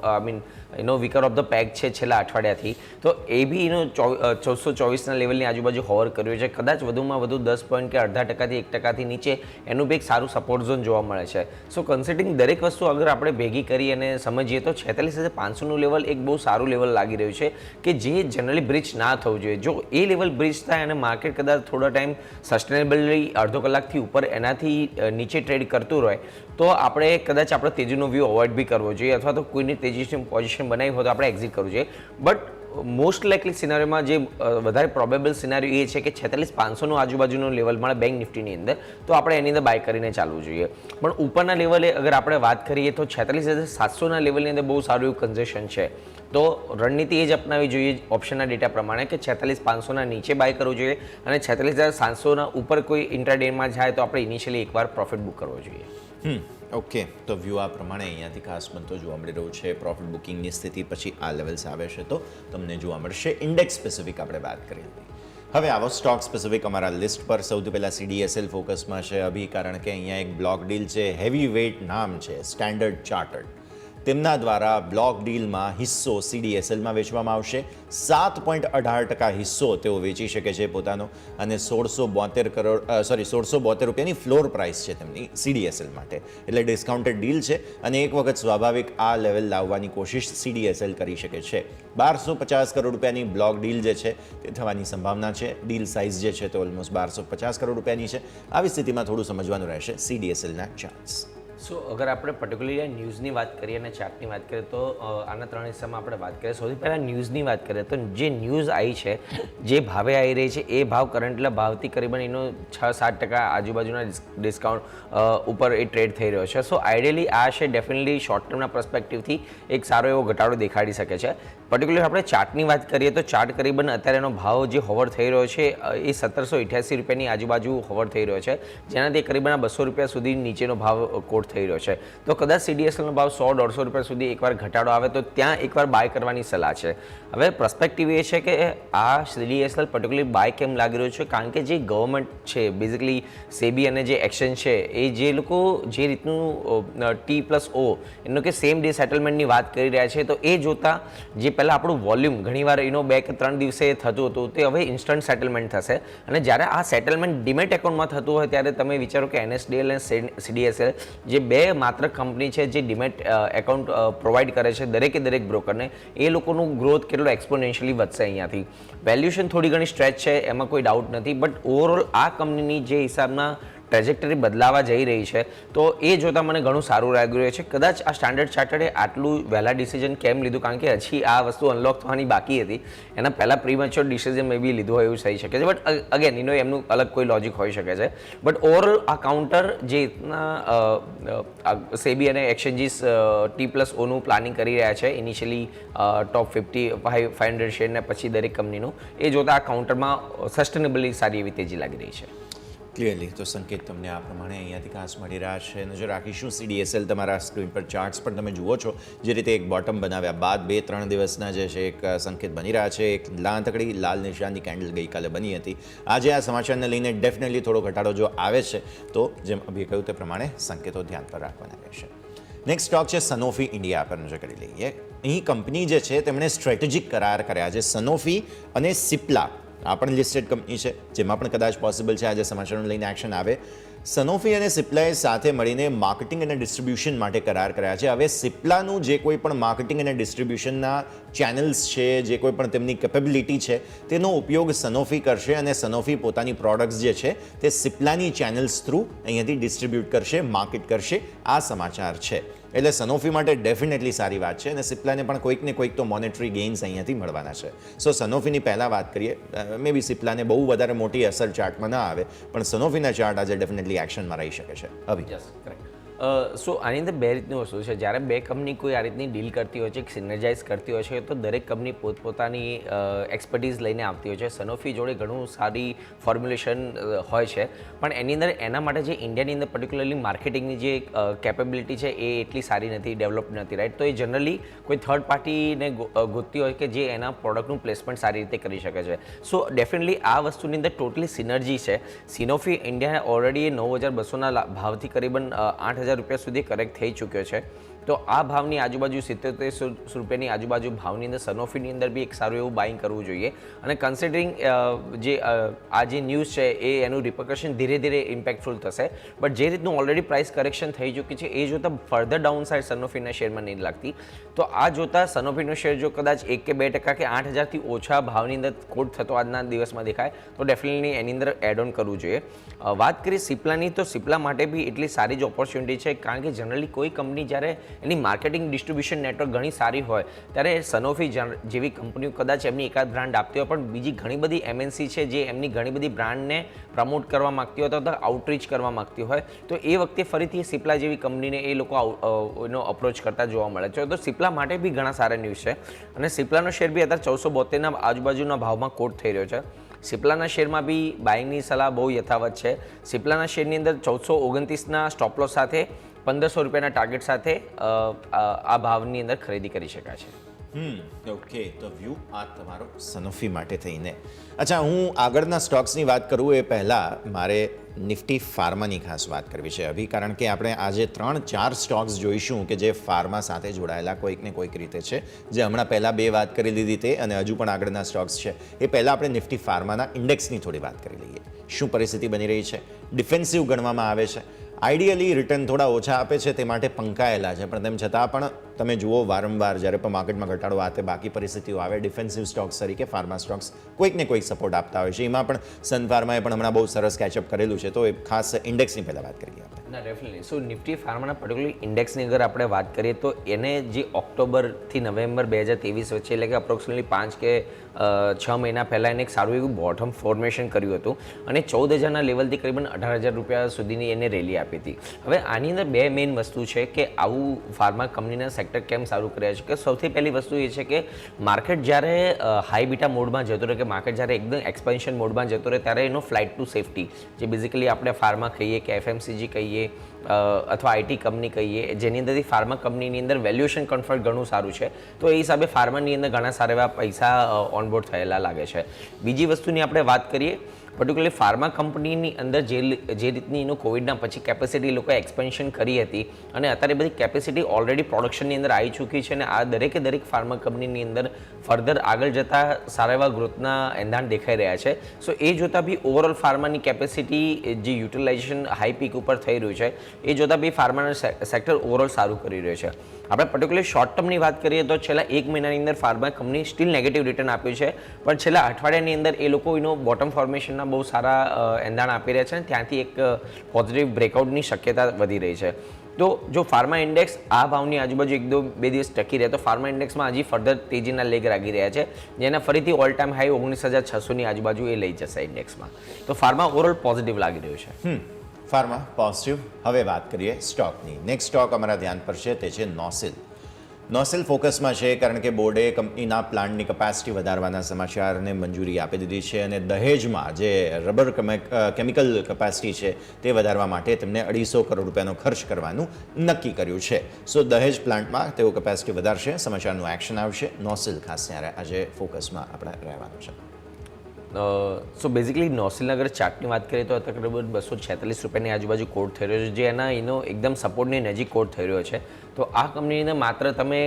એનો વીકર ઓફ ધ પેક છે છેલ્લા અઠવાડિયાથી, તો એ બી એનો 424ના લેવલની આજુબાજુ હોવર કર્યો છે. કદાચ વધુમાં વધુ 10 પોઈન્ટ કે 0.5%થી 1%થી નીચે એનું બી એક સારું સપોર્ટ ઝોન જોવા મળે છે. સો કન્સિડરિંગ દરેક વસ્તુ અગર આપણે ભેગી કરી અને સમજીએ તો 46,500નું લેવલ એક બહુ સારું લેવલ લાગી રહ્યું છે કે જે જનરલી બ્રિજ ના થવું જોઈએ. જો એ લેવલ બ્રિજ થાય અને માર્કેટ કદાચ થોડા ટાઈમ સસ્ટેનેબલી અડધો કલાકથી ઉપર એનાથી નીચે ટ્રેડ કરતું રહે તો આપણે કદાચ આપણે તેજીનો વ્યૂ અવોઇડ બી કરવો જોઈએ, અથવા તો કોઈની તેજીની પોઝિશન બનાવી હોય તો આપણે એક્ઝિટ કરવું જોઈએ. બટ મોસ્ટ લાઇકલી સિનારીઓમાં જે વધારે પ્રોબેબલ સિનારીઓ એ છે કે 46,500નું આજુબાજુનું લેવલ મળે બેંક નિફ્ટીની અંદર, તો આપણે એની અંદર બાય કરીને ચાલવું જોઈએ. પણ ઉપરના લેવલે અગર આપણે વાત કરીએ તો 46,700ના લેવલની અંદર બહુ સારું એવું કન્ઝેશન છે. તો રણનીતિ એ જ અપનાવી જોઈએ ઓપ્શનના ડેટા પ્રમાણે કે 46,500ના નીચે બાય કરવું જોઈએ અને 46,700ના ઉપર કોઈ ઇન્ટ્રાડેમાં જાય તો આપણે ઇનિશિયલી એકવાર પ્રોફિટ બુક કરવો જોઈએ. ઓકે, તો વ્યૂ આ પ્રમાણે અહીંયાથી ખાસ બનતો જોવા મળી રહ્યું છે. પ્રોફિટ બુકિંગની સ્થિતિ પછી આ લેવલ્સ આવે છે તો તમને જોવા મળશે. ઇન્ડેક્સ સ્પેસિફિક આપણે વાત કરી હતી. હવે આવો સ્ટોક સ્પેસિફિક અમારા લિસ્ટ પર સૌથી પહેલાં CDSL ફોકસમાં છે અભી, કારણ કે અહીંયા એક બ્લોક ડીલ છે. હેવી વેઇટ નામ છે સ્ટેન્ડર્ડ ચાર્ટર્ડ, તેમના દ્વારા બ્લોક ડીલમાં હિસ્સો CDSLમાં વેચવામાં આવશે. 7.18% હિસ્સો તેઓ વેચી શકે છે પોતાનો, અને 1,672 રૂપિયાની ફ્લોર પ્રાઇસ છે તેમની CDSL માટે. એટલે ડિસ્કાઉન્ટેડ ડીલ છે અને એક વખત સ્વાભાવિક આ લેવલ લાવવાની કોશિશ CDSL કરી શકે છે. 1,250 કરોડ રૂપિયાની બ્લોક ડીલ જે છે તે થવાની સંભાવના છે. ડીલ સાઇઝ જે છે તે ઓલમોસ્ટ 1,250 કરોડ રૂપિયાની છે. આવી સ્થિતિમાં થોડું સમજવાનું રહેશે CDSLના ચાર્ટ્સ. સો અગર આપણે પર્ટિક્યુલરલી ન્યૂઝની વાત કરીએ અને ચાર્ટની વાત કરીએ તો આના 3 હિસ્સામાં આપણે વાત કરીએ. સૌથી પહેલાં ન્યૂઝની વાત કરીએ તો જે ન્યૂઝ આવી છે, જે ભાવે આવી રહી છે, એ ભાવ કરંટના ભાવથી કરીબન એનો 6-7% આજુબાજુના ડિસ્કાઉન્ટ ઉપર એ ટ્રેડ થઈ રહ્યો છે. સો આઈડિયલી આ છે ડેફિનેટલી શોર્ટ ટર્મના પર્સપેક્ટિવથી એક સારો એવો ઘટાડો દેખાડી શકે છે. પર્ટિક્યુલર આપણે ચાર્ટની વાત કરીએ તો ચાર્ટ કરીબન અત્યારે એનો ભાવ જે હોવર થઈ રહ્યો છે એ 1,788 રૂપિયાની આજુબાજુ હોવર થઈ રહ્યો છે, જેનાથી કરીબન 200 રૂપિયા સુધી નીચેનો ભાવ કોટ થઈ રહ્યો છે. તો કદાચ CDSLનો ભાવ 100-150 રૂપિયા સુધી એકવાર ઘટાડો આવે તો ત્યાં એકવાર બાય કરવાની સલાહ છે. હવે પર્સપેક્ટિવ એ છે કે આ CDSL પર્ટિક્યુલરલી બાય કેમ લાગી રહ્યો છે, કારણ કે જે ગવર્મેન્ટ છે બેઝિકલી સેબી અને જે એક્સચેન્જ છે એ જે લોકો જે રીતનું T+O એનો કે સેમ ડે સેટલમેન્ટની વાત કરી રહ્યા છે, તો એ જોતાં જે પહેલાં આપણું વોલ્યુમ ઘણીવાર એનો 2 કે 3 દિવસે થતું હતું તે હવે ઇન્સ્ટન્ટ સેટલમેન્ટ થશે. અને જ્યારે આ સેટલમેન્ટ ડીમેટ એકાઉન્ટમાં થતું હોય ત્યારે તમે વિચારો કે NSDL અને CDSL જે બે માત્ર કંપની છે જે ડીમેટ એકાઉન્ટ પ્રોવાઈડ કરે છે દરેક બ્રોકરને, એ લોકોનું ગ્રોથ કેટલો એક્સપોનેન્શિયલી વધશે. અહીંયાથી વેલ્યુએશન થોડી ઘણી સ્ટ્રેચ છે, એમાં કોઈ ડાઉટ નથી, બટ ઓવરઓલ આ કંપનીની જે હિસાબના ટ્રેજેક્ટરી બદલાવા જઈ રહી છે તો એ જોતાં મને ઘણું સારું લાગી રહ્યું છે. કદાચ આ સ્ટાન્ડર્ડ ચાર્ટર્ડે આટલું વહેલા ડિસિઝન કેમ લીધું, કારણ કે હજી આ વસ્તુ અનલોક થવાની બાકી હતી, એના પહેલાં પ્રીમેચ્યોર ડિસિઝન મે બી લીધું હોય એવું થઈ શકે છે. બટ અગેન એનો એમનું અલગ કોઈ લોજિક હોઈ શકે છે. બટ ઓવરઓલ આ કાઉન્ટર જે સેબી અને એક્સચેન્જીસ T+Oનું પ્લાનિંગ કરી રહ્યા છે ઇનિશિયલી ટોપ 500 શેરને પછી દરેક કંપનીનું, એ જોતાં આ કાઉન્ટરમાં સસ્ટેનેબલી સારી એવી તેજી લાગી રહી છે. ક્લિયરલી તો સંકેત તમને આ પ્રમાણે અહીંયાથી ખાસ મળી રહ્યા છે. નજર રાખીશું CDSL તમારા સ્ક્રીન પર ચાર્ટ્સ પર તમે જુઓ છો જે રીતે એક બોટમ બનાવ્યા બાદ 2-3 દિવસના જે છે એક સંકેત બની રહ્યા છે. એક લાંતકડી લાલ નિશાનની કેન્ડલ ગઈકાલે બની હતી. આજે આ સમાચારને લઈને ડેફિનેટલી થોડો ઘટાડો જો આવે છે તો જેમ અભી કહ્યું તે પ્રમાણે સંકેતો ધ્યાન પર રાખવાના રહેશે. નેક્સ્ટ સ્ટોક છે સનોફી ઇન્ડિયા પર નજર કરી લઈએ. અહીં કંપની જે છે તેમણે સ્ટ્રેટેજિક કરાર કર્યા છે સનોફી અને સિપ્લા આ પણ લિસ્ટેડ કંપની છે, જેમાં પણ કદાચ પોસિબલ છે આજે સમાચારોને લઈને એક્શન આવે. સનોફી અને સિપ્લાએ સાથે મળીને માર્કેટિંગ અને ડિસ્ટ્રીબ્યુશન માટે કરાર કર્યા છે. હવે સિપ્લાનું જે કોઈ પણ માર્કેટિંગ અને ડિસ્ટ્રીબ્યુશનના ચેનલ્સ છે, જે કોઈ પણ તેમની કેપેબિલિટી છે, તેનો ઉપયોગ સનોફી કરશે અને સનોફી પોતાની પ્રોડક્ટ્સ જે છે તે સિપ્લાની ચેનલ્સ થ્રુ અહીંયાથી ડિસ્ટ્રીબ્યુટ કરશે, માર્કેટ કરશે. આ સમાચાર છે. એટલે સનોફી માટે ડેફિનેટલી સારી વાત છે અને સિપ્લાને પણ કોઈક ને કોઈક તો મોનેટરી ગેઇન્સ અહીંયાથી મળવાના છે. સો સનોફીની પહેલાં વાત કરીએ, મે બી સિપ્લાને બહુ વધારે મોટી અસર ચાર્ટમાં ના આવે, પણ સનોફીના ચાર્ટ આજે ડેફિનેટલી એક્શનમાં રહી શકે છે. અભી યસ, કરેક્ટ. સો આની અંદર બે રીતની વસ્તુ છે. જ્યારે બે કંપની કોઈ આ રીતની ડીલ કરતી હોય છે, સિનર્જાઇઝ કરતી હોય છે, તો દરેક કંપની પોતપોતાની એક્સપર્ટીઝ લઈને આવતી હોય છે. સનોફી જોડે ઘણું સારી ફોર્મ્યુલેશન હોય છે, પણ એની અંદર એના માટે જે ઇન્ડિયાની અંદર પર્ટિક્યુલરલી માર્કેટિંગની જે કેપેબિલિટી છે એ એટલી સારી નથી, ડેવલપ નથી, રાઈટ. તો એ જનરલી કોઈ થર્ડ પાર્ટીને ગોતતી હોય કે જે એના પ્રોડક્ટનું પ્લેસમેન્ટ સારી રીતે કરી શકે છે. સો ડેફિનેટલી આ વસ્તુની અંદર ટોટલી સિનર્જી છે. સિનોફી ઇન્ડિયા ઓલરેડી 9,200ના ભાવથી કરીબન 8,000 રૂપિયા સુધી કરેક્ટ થઈ ચૂક્યો છે. તો આ ભાવની આજુબાજુ 7700 રૂપિયાની આજુબાજુ ભાવની અંદર સનોફીની અંદર બી એક સારું એવું બાઇંગ કરવું જોઈએ. અને કન્સિડરિંગ જે આ જે ન્યૂઝ છે એ એનું રિપર્કશન ધીરે ધીરે ઇમ્પેક્ટફુલ થશે. બટ જે રીતનું ઓલરેડી પ્રાઇસ કરેક્શન થઈ ચૂકી છે એ જોતાં ફર્ધર ડાઉન સાઇડ સનોફીના શેરમાં નહીં લાગતી. તો આ જોતાં સનોફીનો શેર જો કદાચ 1 કે 2% કે 8,000થી ઓછા ભાવની અંદર કોટ થતો આજના દિવસમાં દેખાય તો ડેફિનેટલી એની અંદર એડ ઓન કરવું જોઈએ. વાત કરીએ સિપ્લાની, તો સિપ્લા માટે બી એટલી સારી જ ઓપોર્ચ્યુનિટી છે, કારણ કે જનરલી કોઈ કંપની જ્યારે એની માર્કેટિંગ ડિસ્ટ્રીબ્યુશન નેટવર્ક ઘણી સારી હોય ત્યારે સનોફી જેવી કંપનીઓ કદાચ એમની એકાદ બ્રાન્ડ આપતી હોય, પણ બીજી ઘણી બધી એમએનસી છે જે એમની ઘણી બધી બ્રાન્ડને પ્રમોટ કરવા માગતી હોય અથવા આઉટરીચ કરવા માગતી હોય, તો એ વખતે ફરીથી સિપ્લા જેવી કંપનીને એ લોકો એનો અપ્રોચ કરતા જોવા મળે છે. તો સિપ્લા માટે બી ઘણા સારા ન્યૂઝ છે અને સિપ્લાનો શેર બી અત્યારે 472ના આજુબાજુના ભાવમાં કોટ થઈ રહ્યો છે. સિપ્લાના શેરમાં બી બાઇંગની સલાહ બહુ યથાવત છે. સિપ્લાના શેરની અંદર 1429ના સ્ટોપ લોસ સાથે 1,500 રૂપિયાના ટાર્ગેટ સાથે આ ભાવની અંદર ખરીદી કરી શકાય છે. ઓકે, તો વ્યૂ આ તમારો સનોફી માટે થઈને. અચ્છા, હું આગળના સ્ટોક્સની વાત કરું એ પહેલાં મારે નિફ્ટી ફાર્માની ખાસ વાત કરવી છે અભી, કારણ કે આપણે આજે 3-4 સ્ટોક્સ જોઈશું કે જે ફાર્મા સાથે જોડાયેલા કોઈક ને કોઈક રીતે છે. જે હમણાં પહેલાં 2 વાત કરી લીધી તે અને હજુ પણ આગળના સ્ટોક્સ છે. એ પહેલાં આપણે નિફ્ટી ફાર્માના ઇન્ડેક્સની થોડી વાત કરી લઈએ. શું પરિસ્થિતિ બની રહી છે? ડિફેન્સિવ ગણવામાં આવે છે. આઈડિયલી રિટર્ન થોડા ઓછા આપે છે, તે માટે પંકાયેલા છે, પણ તેમ છતાં પણ તમે જુઓ વારંવાર જ્યારે પણ માર્કેટમાં ઘટાડો આવે, બાકી પરિસ્થિતિઓ આવે, ડિફેન્સિવ સ્ટોક્સ તરીકે ફાર્મા સ્ટોક્સ કોઈક ને કોઈક સપોર્ટ આપતા હોય છે. એમાં પણ સન ફાર્માએ પણ હમણાં બહુ સરસ કેચઅપ કરેલું છે. તો એ ખાસ ઇન્ડેક્સની પહેલાં વાત કરીએ આપણે. ના, ડેફિનેટલી. સો નિફ્ટી ફાર્માના પર્ટિક્યુલર ઇન્ડેક્સની અગર આપણે વાત કરીએ તો એને જે ઓક્ટોબરથી નવેમ્બર 2023 વચ્ચે, એટલે કે અપ્રોક્સિમેટલી 5 કે 6 મહિના પહેલાં એને એક સારું એવું બોટમ ફોર્મેશન કર્યું હતું અને 14,000ના લેવલથી કરીબન 18,000 રૂપિયા સુધીની એને રેલી આપી હતી. હવે આની અંદર બે મેઇન વસ્તુ છે કે આવું ફાર્મા કંપનીના સેક્ટર કેમ સારું કર્યા છે. કે સૌથી પહેલી વસ્તુ એ છે કે માર્કેટ જ્યારે હાઈ બીટા મોડમાં જતું રહે, કે માર્કેટ જ્યારે એકદમ એક્સપેન્શન મોડમાં જતું રહે, ત્યારે એનો ફ્લાઇટ ટુ સેફટી, જે બેઝિકલી આપણે ફાર્મા કહીએ કે એફએમસીજી કહીએ અથવા આઈટી કંપની કહીએ, જેની અંદરથી ફાર્મા કંપનીની અંદર વેલ્યુએશન કન્ફર્ટ ઘણું સારું છે. તો એ હિસાબે ફાર્માની અંદર ઘણા સારા એવા પૈસા ઓનબોર્ડ થયેલા લાગે છે. બીજી વસ્તુની આપણે વાત કરીએ, પર્ટિક્યુલરલી ફાર્મા કંપનીની અંદર જે રીતની એનું કોવિડના પછી કેપેસિટી લોકોએ એક્સપેન્શન કરી હતી અને અત્યારે બધી કેપેસિટી ઓલરેડી પ્રોડક્શનની અંદર આવી ચૂકી છે અને આ દરેક ફાર્મા કંપનીની અંદર ફર્ધર આગળ જતાં સારા એવા ગ્રોથના એંધાણ દેખાઈ રહ્યા છે. સો એ જોતાં બી ઓવરઓલ ફાર્માની કેપેસિટી જે યુટિલાઇઝેશન હાઈ પીક ઉપર થઈ રહ્યું છે એ જોતાં બી ફાર્માના સેક્ટર ઓવરઓલ સારું કરી રહ્યું છે. આપણે પર્ટિક્યુલર શોર્ટ ટર્મની વાત કરીએ તો છેલ્લા 1 મહિનાની અંદર pharma company steel negative return આપ્યું છે, પણ છેલ્લા અઠવાડિયાની અંદર એ લોકો એનો બોટમ ફોર્મેશનના બહુ સારા એંધાણ આપી રહ્યા છે અને ત્યાંથી એક પોઝિટિવ બ્રેકઆઉટની શક્યતા વધી રહી છે. તો જો ફાર્મા ઇન્ડેક્સ આ ભાવની આજુબાજુ 1-2 દિવસ ટકી રહે તો ફાર્મા ઇન્ડેક્સમાં હજી ફર્ધર તેજીના લેગ લાગી રહ્યા છે, જેના ફરીથી ઓલ ટાઈમ હાઈ 19,600ની આજુબાજુ એ લઈ જશે ઇન્ડેક્સમાં. તો ફાર્મા ઓવરઓલ પોઝિટિવ લાગી રહ્યું છે. Pharma positive. હવે વાત કરીએ સ્ટોકની. નેક્સ્ટ સ્ટોક અમારા ધ્યાન પર છે તે છે નોસિલ. નોસિલ ફોકસમાં છે કારણ કે બોર્ડે કંપનીના પ્લાન્ટની કેપેસિટી વધારવાના સમાચારને મંજૂરી આપી દીધી છે અને દહેજમાં જે રબર કેમિકલ કેપેસિટી છે તે વધારવા માટે તેમને 250 કરોડ રૂપિયાનો ખર્ચ કરવાનું નક્કી કર્યું છે. સો દહેજ પ્લાન્ટમાં તેઓ કેપેસિટી વધારશે, સમાચારનું એક્શન આવશે. નોસિલ ખાસ ત્યારે આજે ફોકસમાં આપણે રહેવાનું છે. સો બેઝિકલી નોસિલના અગર ચાર્ટની વાત કરીએ તો તકરીબન 246 રૂપિયાની આજુબાજુ કોટ થઈ રહ્યો છે, જે એનો એકદમ સપોર્ટની નજીક કોટ થઈ રહ્યો છે. તો આ કંપનીની અંદર માત્ર તમે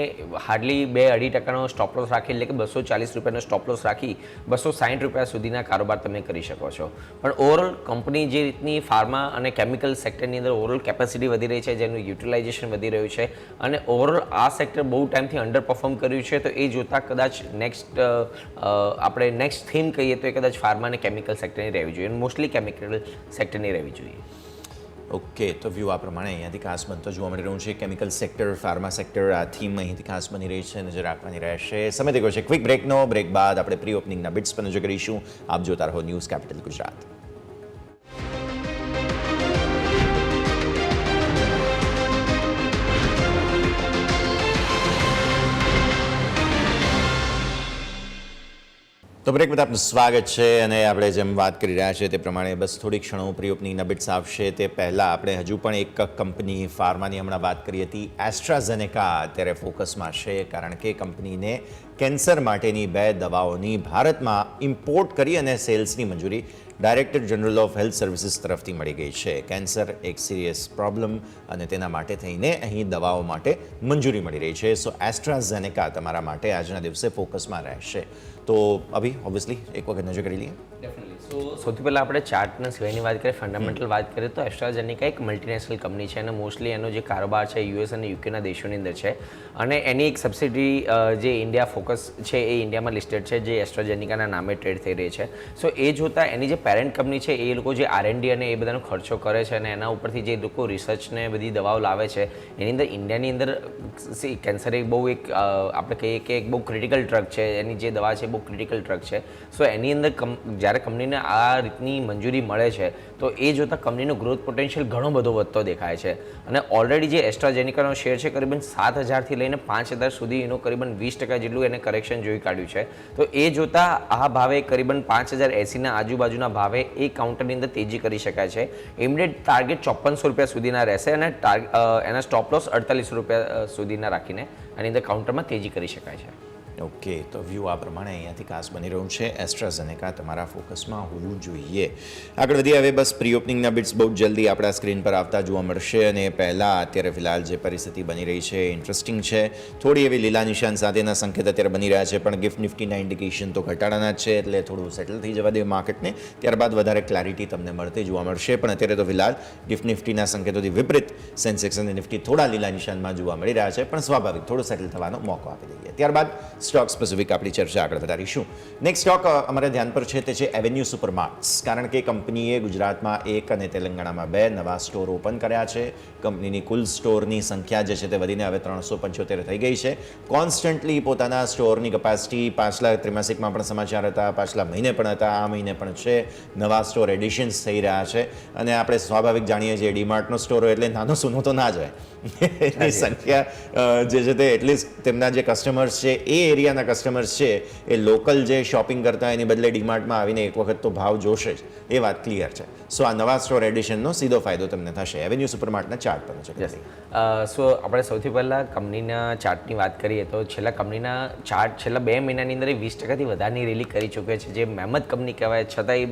હાર્ડલી 2-2.5% સ્ટોપ લોસ રાખી એટલે કે 240 રૂપિયાનો સ્ટોપ લોસ રાખી 260 રૂપિયા સુધીના કારોબાર તમે કરી શકો છો. પણ ઓવરઓલ કંપની જે રીતની ફાર્મા અને કેમિકલ સેક્ટરની અંદર ઓવરઓલ કેપેસિટી વધી રહી છે, જેનું યુટિલાઇઝેશન વધી રહ્યું છે અને ઓવરઓલ આ સેક્ટર બહુ ટાઈમથી અંડર પરફોર્મ કર્યું છે, તો એ જોતાં કદાચ આપણે નેક્સ્ટ થીમ કહીએ તો એ કદાચ ફાર્મા અને કેમિકલ સેક્ટરની રહેવી જોઈએ, મોસ્ટલી કેમિકલ સેક્ટરની રહેવી જોઈએ. ઓકે, તો વ્યૂ આ પ્રમાણે અહીંયાથી ખાસ બનતો જોવા મળી રહ્યું છે. કેમિકલ સેક્ટર, ફાર્મા સેક્ટર, આ થીમ અહીંથી ખાસ બની રહી છે, નજર રાખવાની રહેશે. સમય થઈ ગયો છે ક્વિક બ્રેકનો. બ્રેક બાદ આપણે પ્રી ઓપનિંગના બિટ્સ પર નજર કરીશું. આપ જોતા રહો ન્યૂઝ કેપિટલ ગુજરાત. તો બ્રેક બાદ આપનું સ્વાગત છે અને આપણે જેમ વાત કરી રહ્યા છીએ તે પ્રમાણે બસ થોડી ક્ષણો પ્રી ઓપનિંગના બિટ્સ આવશે તે પહેલાં આપણે હજુ પણ એક કંપની ફાર્માની હમણાં વાત કરી હતી, એસ્ટ્રાઝેનેકા અત્યારે ફોકસમાં છે, કારણ કે કંપનીને કેન્સર માટેની 2 દવાઓની ભારતમાં ઇમ્પોર્ટ કરી અને સેલ્સની મંજૂરી director general of health services તરફથી મળી ગઈ છે. કેન્સર એક સિરિયસ પ્રોબ્લેમ અને તેના માટે થઈને અહીં દવાઓ માટે મંજૂરી મળી રહી છે. સો એસ્ટ્રાઝેનેકા તમારા માટે આજના દિવસે ફોકસમાં રહેશે. તો અભી ઓબ્વિયસલી એક વખત નજર કરી લઈએ. સો સૌથી પહેલાં આપણે ચાર્ટના સિવાયની વાત કરીએ, ફંડામેન્ટલ વાત કરીએ તો એસ્ટ્રાઝેનેકા એક મલ્ટીનેશનલ કંપની છે અને મોસ્ટલી એનો જે કારોબાર છે યુએસ અને યુકેના દેશોની અંદર છે અને એની એક સબસિડી જે ઇન્ડિયા ફોકસ છે એ ઇન્ડિયામાં લિસ્ટેડ છે, જે એસ્ટ્રાઝેનેકાના નામે ટ્રેડ થઈ રહી છે. સો એ જોતાં એની જે પેરેન્ટ કંપની છે એ લોકો જે R&D અને એ બધાનો ખર્ચો કરે છે અને એના ઉપરથી જે લોકો રિસર્ચને બધી દવાઓ લાવે છે એની અંદર ઇન્ડિયાની અંદર કેન્સર એક બહુ એક આપણે કહીએ કે એક બહુ ક્રિટિકલ ડ્રગ છે, એની જે દવા છે બહુ ક્રિટિકલ ડ્રગ છે. સો એની અંદર જ્યારે કંપનીને આ રીતની મંજૂરી મળે છે તો એ જોતાં કંપનીનો ગ્રોથ પોટેન્શિયલ ઘણો બધો વધતો દેખાય છે અને ઓલરેડી જે એસ્ટ્રાઝેનેકાનો શેર છે કરીબન 7,000થી લઈને 5,000 સુધી એનું કરીબન 20% જેટલું એને કરેક્શન જોઈ કાઢ્યું છે. તો એ જોતાં આ ભાવે કરીબન 5,080ના આજુબાજુના ભાવે એ કાઉન્ટરની અંદર તેજી કરી શકાય છે. ઇમિડિયેટ ટાર્ગેટ 5400 રૂપિયા સુધીના રહેશે અને એના સ્ટોપ લોસ 48 રૂપિયા સુધીના રાખીને આની અંદર કાઉન્ટરમાં તેજી કરી શકાય છે. ઓકે, તો વ્યૂ આ પ્રમાણે અહીંયાથી ખાસ બની રહ્યું છે. એસ્ટ્રાઝેનેકા તમારા ફોકસમાં હોવું જોઈએ. આગળ વધી હવે બસ પ્રી ઓપનિંગના બિટ્સ બહુ જલ્દી આપણા સ્ક્રીન પર આવતા જોવા મળશે અને પહેલાં અત્યારે ફિલહાલ જે પરિસ્થિતિ બની રહી છે ઇન્ટરેસ્ટિંગ છે. થોડી એવી લીલા નિશાન સાથેના સંકેત અત્યારે બની રહ્યા છે, પણ ગિફ્ટ નિફ્ટીના ઇન્ડિકેશન તો ઘટાડાના જ છે, એટલે થોડું સેટલ થઈ જવા દે માર્કેટને, ત્યારબાદ વધારે ક્લેરિટી તમને મળતી જોવા મળશે. પણ અત્યારે તો ફિલહાલ ગિફ્ટ નિફ્ટીના સંકેતોથી વિપરીત સેન્સેક્સ અને નિફ્ટી થોડા લીલા નિશાનમાં જોવા મળી રહ્યા છે, પણ સ્વાભાવિક થોડું સેટલ થવાનો મોકો આપી દઈએ. ત્યારબાદ સ્ટોક સ્પેસિફિક આપણી ચર્ચા આગળ વધારીશું. નેક્સ્ટ સ્ટોક અમારા ધ્યાન પર છે તે છે એવેન્યુ સુપરમાર્ટ્સ, કારણ કે કંપનીએ ગુજરાતમાં 1 અને તેલંગાણામાં 2 નવા સ્ટોર ઓપન કર્યા છે. કંપનીની કુલ સ્ટોરની સંખ્યા જે છે તે વધીને હવે 375 થઈ ગઈ છે. કોન્સ્ટન્ટલી પોતાના સ્ટોરની કેપેસિટી પાછલા ત્રિમાસિકમાં પણ સમાચાર હતા, પાછલા મહિને પણ હતા, આ મહિને પણ છે. નવા સ્ટોર એડિશન્સ થઈ રહ્યા છે અને આપણે સ્વાભાવિક જાણીએ છીએ ડીમાર્ટનો સ્ટોર હોય એટલે નાનો સૂનો તો ના જાય. એની સંખ્યા જે છે તે એટલીસ્ટ તેમના જે કસ્ટમર્સ છે એ એરિયાના કસ્ટમર્સ છે એ લોકલ જે શોપિંગ કરતા એની બદલે ડીમાર્ટમાં આવીને એક વખત તો ભાવ જોશે જ, એ વાત ક્લિયર છે. સો આ નવા સ્ટોર એડિશનનો સીધો ફાયદો તમને થશે. એવેન્યુ સુપરમાર્ટના ચાર્ટ પર છે. સો આપણે સૌથી પહેલાં કંપનીના ચાર્ટની વાત કરીએ તો કંપનીના ચાર્ટ છેલ્લા 2 મહિનાની અંદર 20%થી વધારની રેલી કરી ચૂકે છે, જે મહેમદ કંપની કહેવાય. છતાંય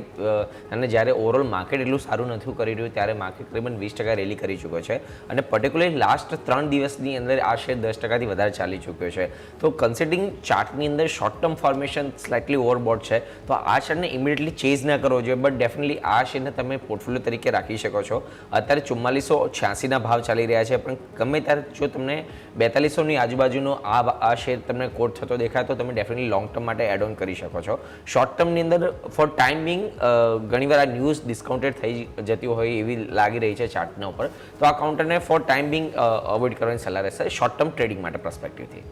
અને જ્યારે ઓવરઓલ માર્કેટ એટલું સારું નથી કરી રહ્યું ત્યારે માર્કેટ કરીબન 20% રેલી કરી ચૂક્યો છે અને પર્ટિક્યુલરલી લાસ્ટ 3 દિવસની અંદર આ શેર 10%થી વધારે ચાલી ચૂક્યો છે. તો કન્સિડરિંગ ચાર્ટની અંદર શોર્ટ ટર્મ ફોર્મેશન સ્લાઇટલી ઓવરબોટ છે, તો આ શેરને ઇમિડિયેટલી ચેઝ ન કરવો જોઈએ, બટ ડેફિનેટલી આ શેરને તમે પોર્ટફોલિયો તરીકે રાખી શકો છો. અત્યારે 4486ના ભાવ ચાલી રહ્યા છે, પણ ગમે ત્યારે જો તમને 4200ની આજુબાજુનો આ શેર તમને કોટ થતો દેખાય તો તમે ડેફિનેટલી લોંગ ટર્મ માટે એડ ઓન કરી શકો છો. શોર્ટ ટર્મની અંદર ફોર ટાઈમ બિંગ ઘણીવાર આ ન્યૂઝ ડિસ્કાઉન્ટેડ થઈ જતી હોય એવી લાગી રહી છે ચાર્ટના ઉપર, તો આ કાઉન્ટરને ફોર ટાઈમ બિંગ અવોઇડ કરવાની સલાહ રહેશે શોર્ટ ટર્મ ટ્રેડિંગ માટે પર્સપેક્ટિવથી.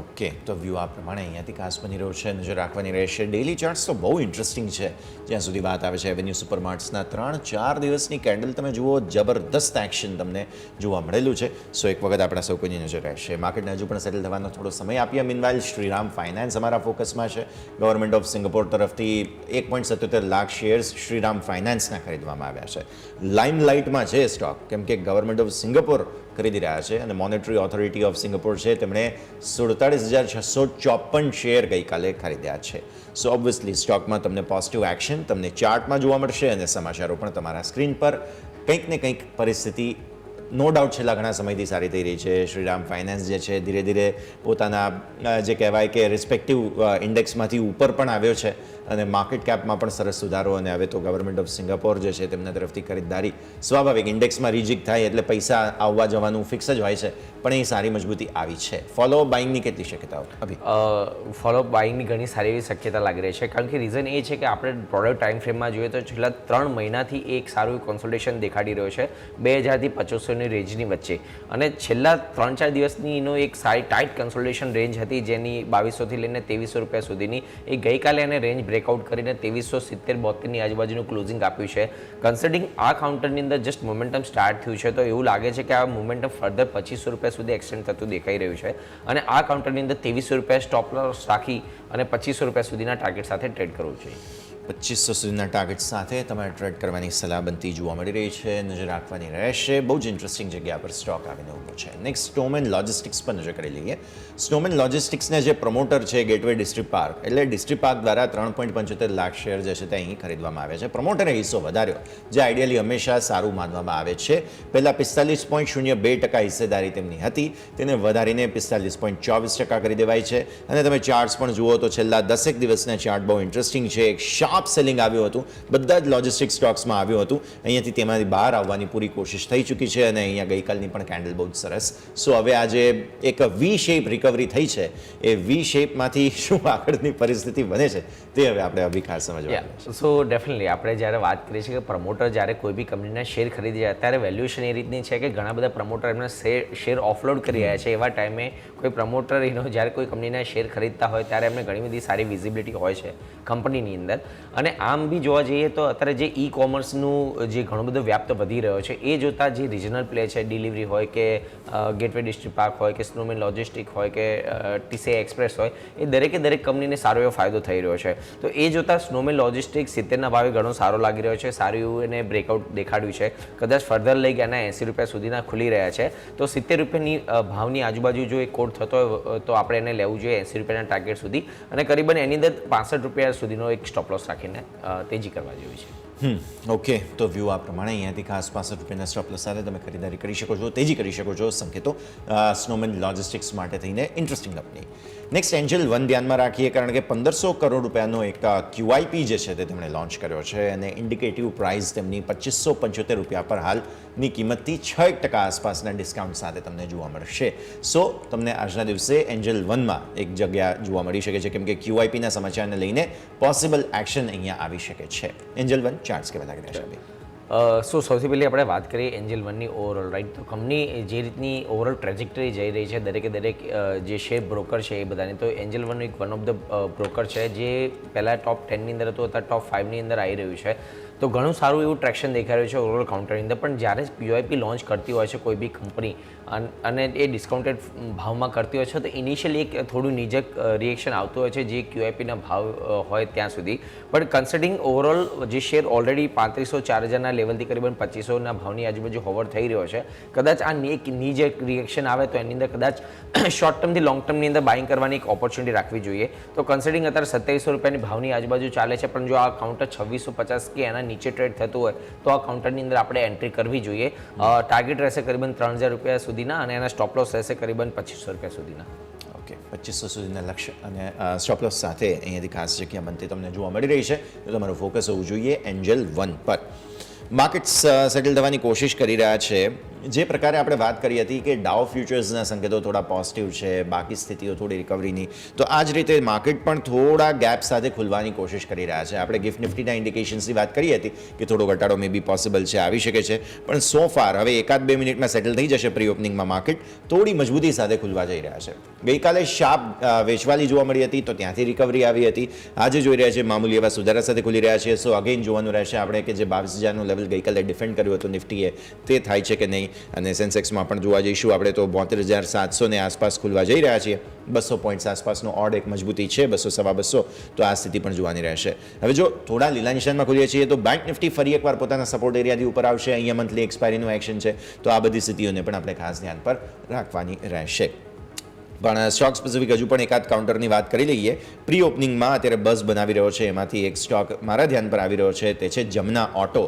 ઓકે, તો વ્યૂ આ પ્રમાણે અહીંયાથી ખાસ બની રહ્યો છે, નજર રાખવાની રહેશે. ડેલી ચાર્ટ્સ તો બહુ ઇન્ટરેસ્ટિંગ છે જ્યાં સુધી વાત આવે છે એવેન્યુ સુપરમાર્ટ્સના. 3-4 દિવસની કેન્ડલ તમે જુઓ, જબરદસ્ત એક્શન તમને જોવા મળેલું છે. સો એક વખત આપણા સૌ કોઈની નજર રહેશે. માર્કેટને હજુ પણ સેટલ થવાનો થોડો સમય આપીએ. મીનવાઇલ શ્રીરામ ફાઇનાન્સ અમારા ફોકસમાં છે. ગવર્મેન્ટ ઓફ સિંગાપોર તરફથી 1.77 લાખ શેર્સ શ્રીરામ ફાઇનાન્સના ખરીદવામાં આવ્યા છે. લાઇમલાઇટમાં છે સ્ટોક, કેમ કે ગવર્મેન્ટ ઓફ સિંગાપોર ખરીદી રહ્યા છે અને મોનેટરી ઓથોરિટી ઓફ સિંગાપોર છે તેમણે 47,654 શેર ગઈકાલે ખરીદ્યા છે. સો ઓબ્વિયસલી સ્ટોકમાં તમને પોઝિટિવ એક્શન તમને ચાર્ટમાં જોવા મળશે અને સમાચારો પણ તમારા સ્ક્રીન પર કંઈક ને કંઈક પરિસ્થિતિ નો ડાઉટ છેલ્લા ઘણા સમયથી સારી થઈ રહી છે. શ્રીરામ ફાઇનાન્સ જે છે ધીરે ધીરે પોતાના જે કહેવાય કે રિસ્પેક્ટિવ ઇન્ડેક્સમાંથી ઉપર પણ આવ્યો છે અને માર્કેટ કેપમાં પણ સરસ સુધારો, અને હવે તો ગવર્મેન્ટ ઓફ સિંગાપોર જે છે તેમના તરફથી ખરીદદારી સ્વાભાવિક ઇન્ડેક્સમાં રિજીક થાય એટલે પૈસા આવવા જવાનું ફિક્સ જ હોય છે, પણ એ સારી મજબૂતી આવી છે. ફોલો બાઇંગની કેટલી શક્યતાઓ અભી? ફોલો બાઇંગની ઘણી સારી એવી શક્યતા લાગી રહી છે, કારણ કે રીઝન એ છે કે આપણે પ્રોડક્ટ ટાઈમ ફ્રેમમાં જોઈએ તો છેલ્લા 3 મહિનાથી એક સારું કોન્સોલિડેશન દેખાડી રહ્યો છે 2000થી 2500ની રેન્જની વચ્ચે, અને છેલ્લા 3-4 દિવસની એનો એક સારી ટાઇટ કન્સોલિડેશન રેન્જ હતી જેની 2200થી લઈને 2300 રૂપિયા સુધીની. એ ગઈકાલે એને રેન્જ બ્રેકઆઉટ કરીને 2370-72ની આજુબાજુનું ક્લોઝિંગ આપ્યું છે. કન્સિડરિંગ આ કાઉન્ટરની અંદર જસ્ટ મોમેન્ટમ સ્ટાર્ટ થયું છે તો એવું લાગે છે કે આ મોમેન્ટમ ફર્ધર 2500 રૂપિયા સુધી એક્સટેન્ડ થતું દેખાઈ રહ્યું છે, અને આ કાઉન્ટરની અંદર 2300 રૂપિયા સ્ટોપ લોસ રાખી અને 2500 રૂપિયા સુધીના ટાર્ગેટ સાથે ટ્રેડ કરવું જોઈએ. 2500 સુધીના ટાર્ગેટ સાથે તમારે ટ્રેડ કરવાની સલાહ બનતી જોવા મળી રહી છે, નજર રાખવાની રહેશે. બહુ જ ઇન્ટરેસ્ટિંગ જગ્યા પર સ્ટોક આવીને ઊભો છે. નેક્સ્ટ સ્નોમેન લોજિસ્ટિક્સ પર નજર કરી લઈએ. સ્નોમેન લોજિસ્ટિક્સના જે પ્રમોટર છે ગેટવે ડિસ્ટ્રિક્ટ પાર્ક, એટલે ડિસ્ટ્રિક્ટ પાર્ક દ્વારા 3.75 લાખ શેર જે છે તે અહીં ખરીદવામાં આવ્યા છે. પ્રમોટરે હિસ્સો વધાર્યો, જે આઈડિયલી હંમેશા સારું માનવામાં આવે છે. પહેલાં 45.02% હિસ્સેદારી તેમની હતી, તેને વધારીને 45.24% કરી દેવાય છે. અને તમે ચાર્ટ્સ પણ જુઓ તો છેલ્લા 10 દિવસના ચાર્ટ બહુ ઇન્ટરેસ્ટિંગ છે. એક શાર્પ સેલિંગ આવ્યું હતું, બધા જ લોજિસ્ટિક સ્ટોક્સમાં આવ્યું હતું. અહીંયાથી તેમાંથી બહાર આવવાની પૂરી કોશિશ થઈ ચૂકી છે, અને અહીંયા ગઈકાલની પણ કેન્ડલ બહુ જ સરસ. સો હવે આજે એક વી શેપ રિકવરી થઈ છે, એ વી શેપમાંથી શું આગળની પરિસ્થિતિ બને છે તે હવે આપણે અભી ખાસ સમજવાનું છે. સો ડેફિનેટલી આપણે જ્યારે વાત કરીએ છીએ કે પ્રમોટર જ્યારે કોઈ બી કંપનીના શેર ખરીદી જાય ત્યારે વેલ્યુએશન એ રીતની છે કે ઘણા બધા પ્રમોટર એમના શેર ઓફલોડ કરી રહ્યા છે. એવા ટાઈમે કોઈ પ્રમોટર જ્યારે કોઈ કંપનીના શેર ખરીદતા હોય ત્યારે એમને ઘણી બધી સારી વિઝિબિલિટી હોય છે કંપનીની અંદર. અને આમ બી જોવા જઈએ તો અત્યારે જે ઈ કોમર્સનું જે ઘણો બધો વ્યાપ્ત વધી રહ્યો છે એ જોતાં જે રિજનલ પ્લે છે, ડિલિવરી હોય કે ગેટવે ડિસ્ટ્રિક્ટ પાર્ક હોય કે સ્નોમેન લોજિસ્ટિક હોય કે ટીસીઆઈ એક્સપ્રેસ હોય, એ દરેકે દરેક કંપનીને સારો એવો ફાયદો થઈ રહ્યો છે. તો એ જોતાં સ્નોમેન લોજિસ્ટિક 70ના ભાવે ઘણો સારો લાગી રહ્યો છે, સારું એવું એને બ્રેકઆઉટ દેખાડ્યું છે. કદાચ ફર્ધર લઈ ગયા એના 80 રૂપિયા સુધીના ખુલી રહ્યા છે, તો 70 રૂપિયાની ભાવની આજુબાજુ જો એક કોડ થતો હોય તો આપણે એને લેવું જોઈએ 80 રૂપિયાના ટાર્ગેટ સુધી, અને કરીબન એની અંદર 65 રૂપિયા સુધીનો એક સ્ટોપ લોસ રાખીને તેજી કરવા જેવી છે. ઓકે, તો વ્યૂ આ પ્રમાણે અહીંયાથી ખાસ 65 રૂપિયાના સ્ટોપ લોસ સાથે તમે ખરીદારી કરી શકો છો, તેજી કરી શકો છો. સંકેતો સ્નોમેન લોજિસ્ટિક્સ માટે થઈને interesting company. Next Angel one ધ્યાનમાં રાખીએ, કારણ કે 1500 કરોડ રૂપિયાનો એક QIP જે છે તે તેમણે લોન્ચ કર્યો છે, અને ઇન્ડિકેટિવ પ્રાઇસ તેમની 2575 રૂપિયા પર હાલની કિંમતથી 6% આસપાસના ડિસ્કાઉન્ટ સાથે તમને જોવા મળશે. સો તમને આજના દિવસે એન્જલ વનમાં એક જગ્યા જોવા મળી શકે છે, કેમ કે QIPના સમાચારને લઈને પોસિબલ એક્શન અહીંયા આવી શકે છે. એન્જલ વન ચાર્ટ્સ કેવા લાગી રહ્યા છે? સો સૌથી પહેલી આપણે વાત કરીએ એન્જલ વનની ઓવરઓલ, રાઈટ. તો કંપની જે રીતની ઓવરઓલ ટ્રેજેક્ટરી જઈ રહી છે દરેકે દરેક જે શેર બ્રોકર છે એ બધાની, તો એન્જલ વનનું એક વન ઓફ ધ બ્રોકર છે જે પહેલાં ટોપ 10ની અંદર હતું, અત્યારે ટોપ 5ની અંદર આવી રહ્યું છે. તો ઘણું સારું એવું ટ્રેક્શન દેખાઈ રહ્યું છે ઓવરઓલ કાઉન્ટરની અંદર. પણ જ્યારે QIP લોન્ચ કરતી હોય છે કોઈ બી કંપની અને એ ડિસ્કાઉન્ટેડ ભાવમાં કરતી હોય છે તો ઇનિશિયલી એક થોડું નીચક રિએક્શન આવતું હોય છે જે QIPના ભાવ હોય ત્યાં સુધી. પણ કન્સિડરિંગ ઓવરઓલ જે શેર ઓલરેડી 3500-4000ના લેવલથી કરીબન 2500ના ભાવની આજુબાજુ હોવર થઈ રહ્યો છે, કદાચ આ એક નીચક રિએક્શન આવે તો એની અંદર કદાચ શોર્ટ ટર્મથી લોંગ ટર્મની અંદર બાઇંગ કરવાની એક ઓપોર્ચ્યુનિટી રાખવી જોઈએ. તો કન્સિડરિંગ અત્યારે 2700 રૂપિયાની ભાવની આજુબાજુ ચાલે છે, પણ જો આ કાઉન્ટર 2650 કે એના નીચે ટ્રેડ થતું હોય તો આ કાઉન્ટરની અંદર આપણે એન્ટ્રી કરવી જોઈએ. ટાર્ગેટ રહેશે કરીબન 3000 રૂપિયા સુધીના, અને એના સ્ટોપ લોસ રહેશે કરીબન 2500 રૂપિયા સુધીના. ઓકે, 2500 સુધીના લક્ષ્ય અને સ્ટોપ લોસ સાથે અહીંયાથી ખાસ જગ્યા બનતી તમને જોવા મળી રહી છે, તો તમારું ફોકસ હોવું જોઈએ એન્જલ વન પર. માર્કેટ્સ સેટલ થવાની કોશિશ કરી રહ્યા છે. જે પ્રકારે આપણે વાત કરી હતી કે ડાઉ ફ્યુચર્સના સંકેતો થોડા પોઝિટિવ છે, બાકી સ્થિતિઓ થોડી રિકવરીની, તો આ જ રીતે માર્કેટ પણ થોડા ગેપ સાથે ખુલવાની કોશિશ કરી રહ્યા છે. આપણે ગિફ્ટ નિફ્ટીના ઇન્ડિકેશન્સની વાત કરી હતી કે થોડો ઘટાડો મે બી પોસિબલ છે, આવી શકે છે, પણ સો ફાર હવે 1-2 મિનિટમાં સેટલ થઈ જશે. પ્રી ઓપનિંગમાં માર્કેટ થોડી મજબૂતી સાથે ખુલવા જઈ રહ્યા છે. ગઈકાલે શાર્પ વેચવાલી જોવા મળી હતી તો ત્યાંથી રિકવરી આવી હતી. આજે જોઈ રહ્યા છે મામૂલી એવા સુધારા સાથે ખુલી રહ્યા છે. સો અગેન જોવાનું રહેશે આપણે કે જે 22,000નું લેવલ ગઈકાલે ડિફેન્ડ કર્યું હતું નિફ્ટીએ, તે થાય છે કે નહીં. અને સેન્સેક્સમાં પણ જોવા જઈશું આપણે તો 72,700 આસપાસ ખુલવા જઈ રહ્યા છીએ. 200 પોઈન્ટ્સ આસપાસનો ઓડ એક મજબૂતી છે, 200-250, તો આ સ્થિતિ પણ જોવાની રહેશે. હવે જો થોડા લીલા નિશાનમાં ખુલીએ છીએ તો બેંક નિફ્ટી ફરી એકવાર પોતાના સપોર્ટ એરિયાથી ઉપર આવશે. અહીંયા મંથલી એક્સપાયરીનું એક્શન છે, તો આ બધી સ્થિતિઓને પણ આપણે ખાસ ધ્યાન પર રાખવાની રહેશે. પણ સ્ટોક સ્પેસિફિક હજુ પણ એકાદ કાઉન્ટરની વાત કરી લઈએ. પ્રી ઓપનિંગમાં અત્યારે બઝ બનાવી રહ્યો છે, એમાંથી એક સ્ટોક મારા ધ્યાન પર આવી રહ્યો છે, તે છે જમના ઓટો.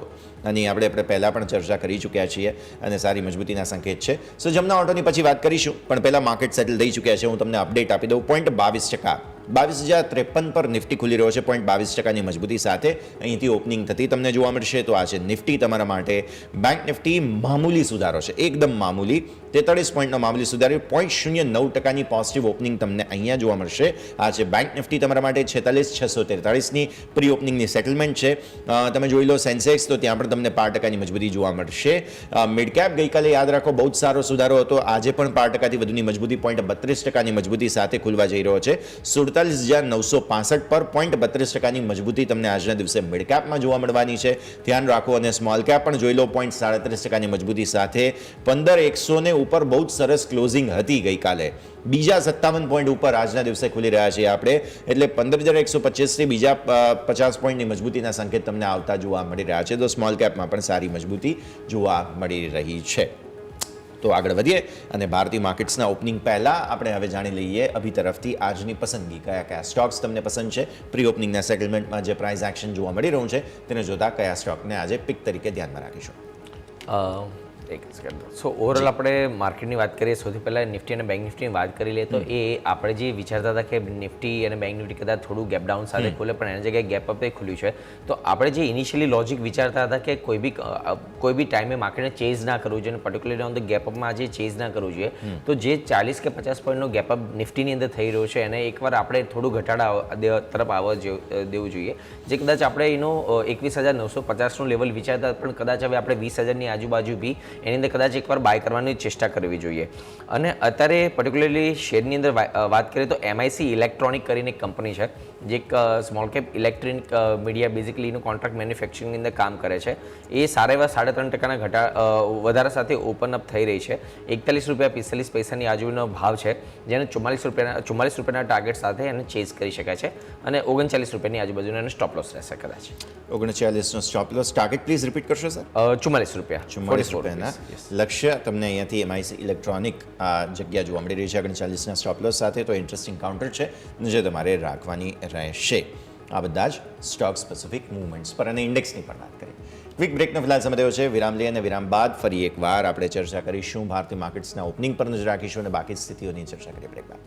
અને આપણે પહેલાં પણ ચર્ચા કરી ચૂક્યા છીએ અને સારી મજબૂતીના સંકેત છે. સો જમના ઓટોની પછી વાત કરીશું, પણ પહેલાં માર્કેટ સેટલ થઈ ચૂક્યા છે. હું તમને અપડેટ આપી દઉં. 0.22%, 22,053 પર નિફ્ટી ખુલી રહ્યો છે. 0.22%ની મજબૂતી સાથે અહીંથી ઓપનિંગ થતી તમને જોવા મળશે. તો આ છે નિફ્ટી તમારા માટે. બેંક નિફ્ટી મામૂલી સુધારો છે, એકદમ મામૂલી, 43 પોઈન્ટનો મામૂલી સુધારો, 0.09%ની પોઝિટિવ ઓપનિંગ તમને અહીંયા જોવા મળશે. આ છે બેંક નિફ્ટી તમારા માટે. 46,643ની પ્રી ઓપનિંગની સેટલમેન્ટ છે. તમે જોઈ લો સેન્સેક્સ, તો ત્યાં પણ તમને 5%ની મજબૂતી જોવા મળશે. મિડ કેપ ગઈકાલે યાદ રાખો બહુ જ સારો સુધારો હતો. આજે પણ 5%થી વધુની મજબૂતી, 0.32%ની મજબૂતી સાથે ખુલવા જઈ રહ્યો છે. 47,965 પર 0.32%ની મજબૂતી તમને આજના દિવસે મિડ કેપમાં જોવા મળવાની છે. ધ્યાન રાખો. અને સ્મોલ કેપ પણ જોઈ લો, 0.37%ની મજબૂતી સાથે 15,100 ઉપર બહુ જ સરસ ક્લોઝિંગ હતી ગઈકાલે. બીજા 57 પોઈન્ટ ઉપર આજના દિવસે ખુલી રહ્યા છીએ આપણે, એટલે 15,125થી બીજા 50 પોઈન્ટની મજબૂતીના સંકેત તમને આવતા જોવા મળી રહ્યા છે. તો સ્મોલ કેપમાં પણ સારી મજબૂતી જોવા મળી રહી છે. તો આગળ વધીએ અને ભારતીય માર્કેટ્સના ઓપનિંગ પહેલાં આપણે હવે જાણી લઈએ અભી તરફથી આજની પસંદગી. કયા કયા સ્ટોક્સ તમને પસંદ છે. પ્રી ઓપનિંગના સેટલમેન્ટમાં જે પ્રાઇસ એક્શન જોવા મળી રહ્યું છે તેને જોતા કયા સ્ટોકને આજે પિક તરીકે ધ્યાનમાં રાખીશું. એક સેકન્ડ. સો ઓવરઓલ આપણે માર્કેટની વાત કરીએ, સૌથી પહેલાં નિફ્ટી અને બેંક નિફ્ટીની વાત કરી લઈએ તો એ આપણે જે વિચારતા હતા કે નિફ્ટી અને બેંક નિફ્ટી કદાચ થોડું ગેપ ડાઉન સાથે ખુલે, પણ એની જગ્યાએ ગેપ અપે ખુલ્યું છે. તો આપણે જે ઇનિશિયલી લોજિક વિચારતા હતા કે કોઈ બી ટાઈમે માર્કેટને ચેઝ ના કરવું જોઈએ, પર્ટિક્યુલરલી ઓન ધ ગેપ અપમાં આજે ચેઝ ના કરવું જોઈએ. તો જે 40 કે 50 પોઈન્ટનો ગેપ અપ નિફ્ટીની અંદર થઈ રહ્યો છે એને એકવાર આપણે થોડું ઘટાડા તરફ આવવા દેવું જોઈએ. જે કદાચ આપણે એનો 21,950નું લેવલ વિચારતા, પણ કદાચ હવે આપણે 20,000ની આજુબાજુ બી એની અંદર કદાચ એકવાર બાય કરવાની ચેષ્ટા કરવી જોઈએ. અને અત્યારે પર્ટિક્યુલરલી શેરની અંદર વાત કરીએ તો MIC ઇલેક્ટ્રોનિક કરીને એક કંપની છે, જે એક small cap electronic media basically એનું કોન્ટ્રાક્ટ મેન્યુફેક્ચરિંગની અંદર કામ કરે છે. એ સારા એવા 3.5%ના વધારા સાથે ઓપન અપ થઈ રહી છે. 41.45 રૂપિયાની આજુબાજુનો ભાવ છે, જેને 44 રૂપિયાના ટાર્ગેટ સાથે એને ચેઝ કરી શકાય છે. અને 39 રૂપિયાની આજુબાજુનો એનો સ્ટોપ લોસ રહેશે કદાચ. 39નો stop loss. Target please repeat કરશો સર. 44 રૂપિયા. 44 રૂપિયાના લક્ષ્ય તમને અહીંયાથી MIC ઇલેક્ટ્રોનિક જગ્યા જોવા મળી રહી છે 39ના સ્ટોપ લોસ સાથે. તો ઇન્ટરેસ્ટિંગ કાઉન્ટર છે જે તમારે રાખવાની રહેશે. આ બધા જ સ્ટોક સ્પેસિફિક મૂવમેન્ટ્સ પર અને ઇન્ડેક્સની પણ વાત કરીએ. ક્વિક બ્રેકનો ફિલહાલ સમય થયો છે. વિરામ લઈએ અને વિરામ બાદ ફરી એકવાર આપણે ચર્ચા કરીશું. ભારતીય માર્કેટ્સના ઓપનિંગ પર નજર રાખીશું અને બાકી સ્થિતિઓની ચર્ચા કરીએ બ્રેક બાદ.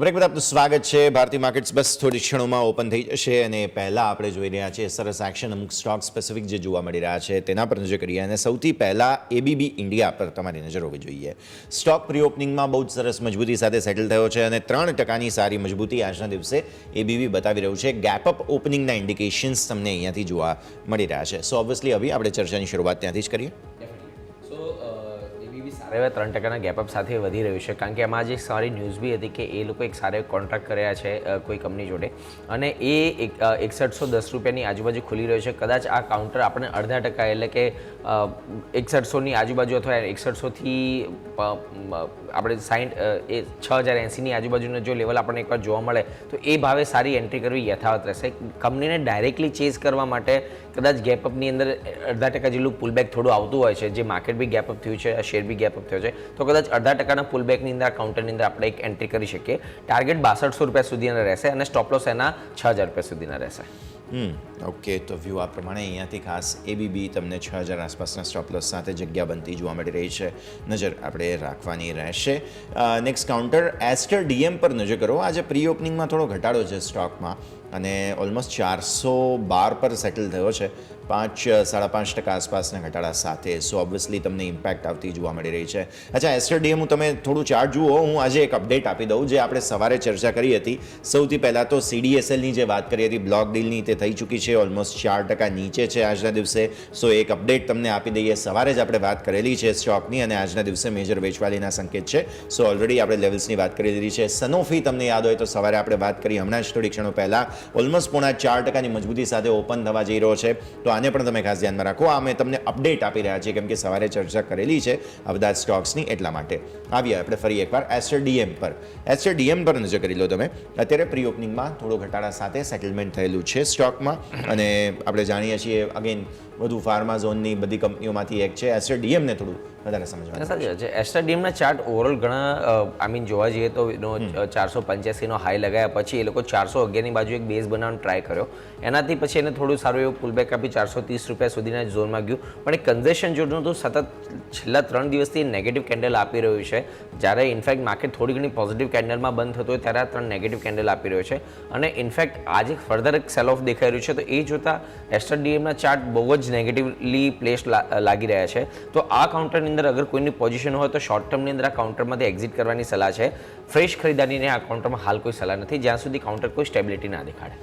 બ્રેક બાદ આપનું સ્વાગત છે. ભારતીય માર્કેટ્સ બસ થોડી ક્ષણોમાં ઓપન થઈ જશે અને પહેલાં આપણે જોઈ રહ્યા છીએ સરસ એક્શન અમુક સ્ટોક સ્પેસિફિક જે જોવા મળી રહ્યા છે તેના પર નજર કરીએ. અને સૌથી પહેલાં ABB ઇન્ડિયા પર તમારી નજર હોવી જોઈએ. સ્ટોક પ્રી ઓપનિંગમાં બહુ જ સરસ મજબૂતી સાથે સેટલ થયો છે અને 3%ની સારી મજબૂતી આજના દિવસે ABB બતાવી રહ્યું છે. ગેપ અપ ઓપનિંગના ઇન્ડિકેશન્સ તમને અહીંયાથી જોવા મળી રહ્યા છે. સો ઓબ્વિયસલી હવે આપણે ચર્ચાની શરૂઆત ત્યાંથી જ કરીએ. એવા 3%ના ગેપઅપ સાથે વધી રહ્યું છે, કારણ કે એમાં જે સારી ન્યૂઝ બી હતી કે એ લોકો એક સારા કોન્ટ્રાક્ટ કર્યા છે કોઈ કંપની જોડે, અને એ 6110 રૂપિયાની આજુબાજુ ખુલી રહ્યો છે. કદાચ આ કાઉન્ટર આપણે 0.5% એટલે કે 6100ની આજુબાજુ અથવા 6100થી આપણે 6080ની આજુબાજુનો જો લેવલ આપણને એકવાર જોવા મળે તો એ ભાવે સારી એન્ટ્રી કરવી યથાવત રહેશે. કંપનીને ડાયરેક્ટલી ચેઝ કરવા માટે કદાચ ગેપઅપની અંદર 0.5% જેટલું પુલબેક થોડું આવતું હોય છે, જે માર્કેટ બી ગેપઅપ થયું છે, શેર બી ગેપઅપ થયો છે, તો કદાચ 0.5%ના પુલબેકની અંદર કાઉન્ટરની અંદર આપણે એક એન્ટ્રી કરી શકીએ. ટાર્ગેટ 6200 રૂપિયા સુધીના રહેશે અને સ્ટોપ લોસ એના 6000 રૂપિયા સુધીના રહેશે. ઓકે, તો વ્યૂ આ પ્રમાણે અહીંયાથી ખાસ ABB તમને 6000 આસપાસના સ્ટોપ લોસ સાથે જગ્યા બનતી જોવા મળી રહી છે. નજર આપણે રાખવાની રહેશે. નેક્સ્ટ કાઉન્ટર એસ્ટર DM પર નજર કરો. આજે પ્રી ઓપનિંગમાં થોડો ઘટાડો છે સ્ટોકમાં અને ઓલમોસ્ટ 412 પર સેટલ થયો છે, 5-5.5% આસપાસના ઘટાડા સાથે. સો ઓબ્વિયસલી તમને ઇમ્પેક્ટ આવતી જોવા મળી રહી છે. અચ્છા, એસ્ટર DM હું તમે થોડું ચાર્ટ જુઓ. હું આજે એક અપડેટ આપી દઉં જે આપણે સવારે ચર્ચા કરી હતી. સૌથી પહેલાં તો CDSLની જે વાત કરી હતી બ્લોક ડીલની, તે થઈ ચૂકી છે, ઓલમોસ્ટ 4% નીચે છે આજના દિવસે. સો એક અપડેટ તમને આપી દઈએ. સવારે જ આપણે વાત કરેલી છે સ્ટોકની અને આજના દિવસે મેજર વેચવાલીના સંકેત છે. સો ઓલરેડી આપણે લેવલ્સની વાત કરી દીધી છે. સનોફી તમને યાદ હોય તો સવારે આપણે વાત કરી હમણાં જ થોડી ક્ષણો પહેલાં ઓલમોસ્ટ 4% મજબૂતી સાથે ઓપન થવા જઈ રહ્યો છે. તો આને પણ તમે ખાસ ધ્યાનમાં રાખો. આ મેં તમને અપડેટ આપી રહ્યા છીએ કેમ કે સવારે ચર્ચા કરેલી છે આ બધા સ્ટોક્સની, એટલા માટે. આવીએ આપણે ફરી એકવાર એસ્ટર ડીએમ પર. એસ્ટર ડીએમ પર નજર કરી લો તમે. અત્યારે પ્રી ઓપનિંગમાં થોડો ઘટાડા સાથે સેટલમેન્ટ થયેલું છે સ્ટોકમાં, અને આપણે જાણીએ છીએ અગેન વધુ ફાર્મા ઝોનની બધી કંપનીઓમાંથી એક છે. એસ્ટર ડીએમને થોડું વધારે સમજવાનું. સાચી વાત છે. એસ્ટર ડીએમના ચાર્ટ ઓવરઓલ ઘણા જોવા જઈએ તો એનો 485નો હાઈ લગાવ્યા પછી એ લોકો 411ની બાજુ એક બેઝ બનાવવાનો ટ્રાય કર્યો. એનાથી પછી એને થોડું સારું એવું પુલબેક આપી 430 રૂપિયા સુધીના ઝોનમાં ગયું. પણ એ કન્ઝેશન જોડનું તો સતત છેલ્લા 3 દિવસથી નેગેટિવ કેન્ડલ આપી રહ્યું છે. જ્યારે ઇનફેક્ટ માર્કેટ થોડી ઘણી પોઝિટિવ કેન્ડલમાં બંધ થતો હોય ત્યારે આ 3 નેગેટિવ કેન્ડલ આપી રહ્યો છે. અને ઇનફેક્ટ આજે ફર્ધર એક સેલ ઓફ દેખાઈ રહ્યું છે. તો એ જોતાં એસ્ટર ડીએમના ચાર્ટ બહુ જ નેગેટિવલી પ્લેસ લાગી રહ્યા છે. તો આ કાઉન્ટરની અંદર અગર કોઈની પોઝિશન હોય તો શોર્ટ ટર્મની અંદર આ કાઉન્ટરમાંથી એક્ઝિટ કરવાની સલાહ છે. ફ્રેશ ખરીદારીને આ કાઉન્ટરમાં હાલ કોઈ સલાહ નથી જ્યાં સુધી કાઉન્ટર કોઈ સ્ટેબિલિટી ના દેખાડે.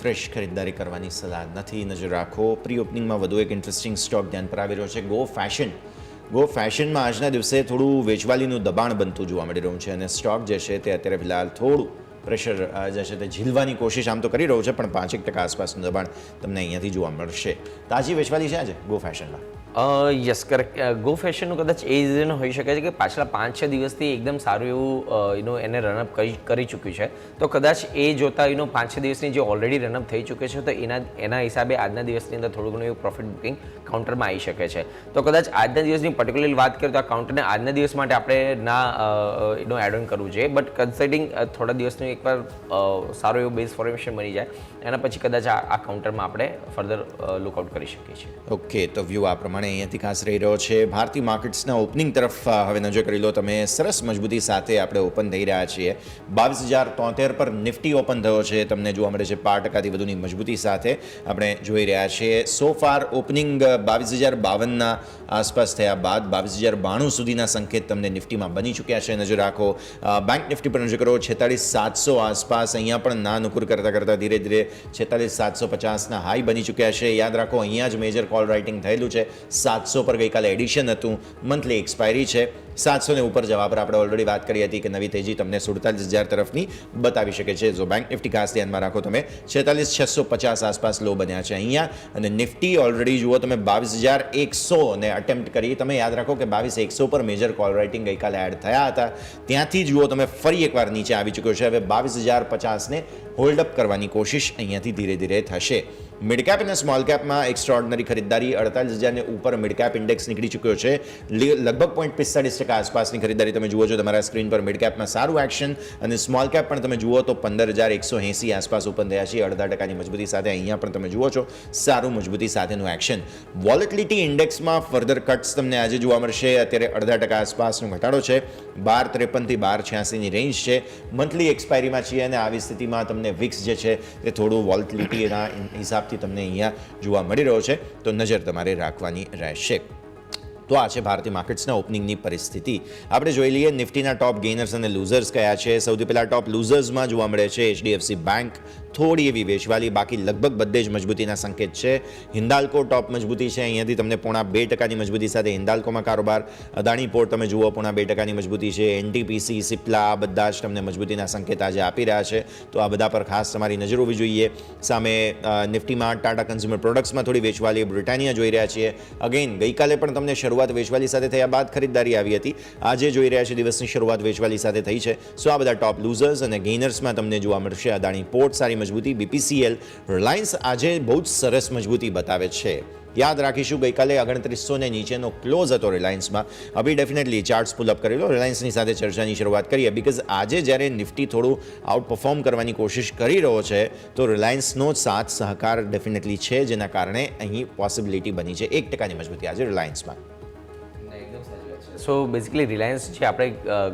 ફ્રેશ ખરીદારી કરવાની સલાહ નથી. નજર રાખો. પ્રી ઓપનિંગમાં વધુ એક ઇન્ટરેસ્ટિંગ સ્ટોક ધ્યાન પર આવી રહ્યો છે, ગો ફેશન. ગો ફેશનમાં આજના દિવસે થોડું વેચવાલીનું દબાણ બનતું જોવા મળી રહ્યું છે, અને સ્ટોક જે છે તે અત્યારે ફિલહાલ થોડું પ્રેશર જે છે તે ઝીલવાની કોશિશ આમ તો કરી રહ્યું છે, પણ 5% આસપાસનું દબાણ તમને અહીંયાથી જોવા મળશે. તાજી વેચવાલી છે આજે ગો ફેશનમાં? Yes correct. ગો ફેશનનું કદાચ એ રીઝન હોઈ શકે છે કે પાછલા 5-6 દિવસથી એકદમ સારું એવું એને રનઅપ કરી ચૂક્યું છે. તો કદાચ એ જોતાં 5-6 દિવસની જે ઓલરેડી રનઅપ થઈ ચૂકે છે તો એના હિસાબે આજના દિવસની અંદર થોડું ઘણું એવું પ્રોફિટ બુકિંગ કાઉન્ટરમાં આવી શકે છે. તો કદાચ આજના દિવસની પર્ટિક્યુલરલી વાત કરીએ તો આ કાઉન્ટરને આજના દિવસ માટે આપણે ના એડ ઓન કરવું જોઈએ. બટ કન્સિડરિંગ થોડા દિવસનું એકવાર સારું એવું બેઝ ફોર્મેશન બની જાય એના પછી કદાચ આ કાઉન્ટરમાં આપણે ફર્ધર લુકઆઉટ કરી શકીએ છીએ. ઓકે, તો વ્યૂ આ પ્રમાણે અહીંયાથી ખાસ રહી રહ્યો છે. ભારતીય માર્કેટ્સના ઓપનિંગ તરફ હવે નજર કરી લો તમે. સરસ મજબૂતી સાથે આપણે ઓપન થઈ રહ્યા છીએ. 22,073 પર નિફ્ટી ઓપન થયો છે. તમને જોવા મળે છે 5%થી વધુની મજબૂતી સાથે આપણે જોઈ રહ્યા છીએ. સો ફાર ઓપનિંગ 22,052ના આસપાસ થયા બાદ 22,092 સુધીના સંકેત તમને નિફ્ટીમાં બની ચૂક્યા છે. નજર રાખો. બેંક નિફ્ટી પર નજર કરો. 46,700 આસપાસ. અહીંયા પણ ના નુકુર કરતાં ધીરે ધીરે 46,750ના હાઈ બની ચૂક્યા છે. યાદ રાખો અહીંયા જ મેજર કોલ રાઇટિંગ થયેલું છે. 700 પર ગઈકાલે એડિશન હતું. મંથલી એક્સપાયરી છે. 700 ને ઉપર જવા પર આપણે ઓલરેડી વાત કરી હતી કે નવી તેજી તમને 47,000 તરફની બતાવી શકે છે. જો બેંક નિફ્ટી ખાસ ધ્યાનમાં રાખો તમે. 46,650 આસપાસ લો બન્યા છે અહીંયા, અને નિફ્ટી ઓલરેડી જુઓ તમે 22,100 ને અટેમ્પ્ટ કરી. તમે યાદ રાખો કે 22,100 પર મેજર કોલ રાઇટિંગ ગઈકાલે એડ થયા હતા. ત્યાંથી જુઓ તમે ફરી એકવાર નીચે આવી ચૂક્યો છે. હવે 22,050ને હોલ્ડ અપ કરવાની કોશિશ અહીંયાથી ધીરે ધીરે થશે. મિડકેપ અને સ્મોલ કેપમાં એક્સ્ટ્રાઓર્ડિનરી ખરીદારી. 48,000ને ઉપર મિડકેપ ઇન્ડેક્સ નીકળી ચૂક્યો છે. લગભગ 0.45% આસપાસની ખરીદારી તમે જુઓ છો તમારા સ્ક્રીન પર. મિડકેપમાં સારું એક્શન, અને સ્મોલ કેપ પણ તમે જુઓ તો 15,180 આસપાસ ઓપન થયા છે. 0.5% મજબૂતી સાથે અહીંયા પણ તમે જુઓ છો સારું મજબૂતી સાથેનું એક્શન. વોલેટિલિટી ઇન્ડેક્સમાં ફર્ધર કટ્સ તમને આજે જોવા મળશે. અત્યારે 0.5% આસપાસનો ઘટાડો છે. 12.53 થી 12.86ની રેન્જ છે. મંથલી એક્સપાયરીમાં છીએ, અને આવી સ્થિતિમાં તમને વિક્સ જે છે તે થોડું વોલેટિલિટીના હિસાબથી તમને અહીંયા જોવા મળી રહ્યો છે. તો નજર તમારે રાખવાની રહેશે. તો આ છે ભારતીય માર્કેટ્સના ઓપનિંગની પરિસ્થિતિ. આપણે જોઈ લઈએ નિફ્ટીના ટોપ ગેઇનર્સ અને લૂઝર્સ કયા છે. સૌથી પહેલાં ટોપ લૂઝર્સમાં જોવા મળે છે એચડીએફસી બેંક. થોડી એવી વેચવાલી, બાકી લગભગ બધે જ મજબૂતીના સંકેત છે. હિન્દાલ્કો ટોપ મજબૂતી છે. અહીંયાથી તમને 0.2%ની મજબૂતી સાથે હિન્દાલ્કોમાં કારોબાર. અદાણી પોર્ટ તમે જુઓ 0.2%ની મજબૂતી છે. એનટીપીસી, સિપ્લા બધા જ તમને મજબૂતીના સંકેત આજે આપી રહ્યા છે. તો આ બધા પર ખાસ તમારી નજર હોવી જોઈએ. સામે નિફ્ટીમાં ટાટા કન્ઝ્યુમર પ્રોડક્ટ્સમાં થોડી વેચવાલી, બ્રિટાનિયા જોઈ રહ્યા છીએ. અગેન ગઈકાલે પણ તમને શરૂઆત વેચવાલી સાથે થયા બાદ ખરીદદારી આવી હતી. આજે જોઈ રહ્યા છે દિવસની શરૂઆત વેચવાલી સાથે થઈ છે. સો આ બધા ટોપ લૂઝર્સ. અને ગેઇનર્સમાં તમને જોવા મળશે અદાણી પોર્ટ સારી મજબૂતી, બીપીસીએલ, રિલાયન્સ આજે બહુ જ સરસ મજબૂતી બતાવે છે. યાદ રાખીશું ગઈકાલે 2900 ને નીચેનો ક્લોઝ હતો રિલાયન્સમાં. અભી ડેફિનેટલી ચાર્ટ્સ પુલ અપ કરી લો. રિલાયન્સની સાથે ચર્ચાની શરૂઆત કરીએ, બીકોઝ આજે જ્યારે નિફ્ટી થોડું આઉટ પરફોર્મ કરવાની કોશિશ કરી રહ્યો છે તો રિલાયન્સનો સાથ સહકાર ડેફિનેટલી છે, જેના કારણે અહીં પોસિબિલિટી બની છે 1%ની મજબૂતી આજે રિલાયન્સમાં. સો બેઝિકલી રિલાયન્સ જે આપણે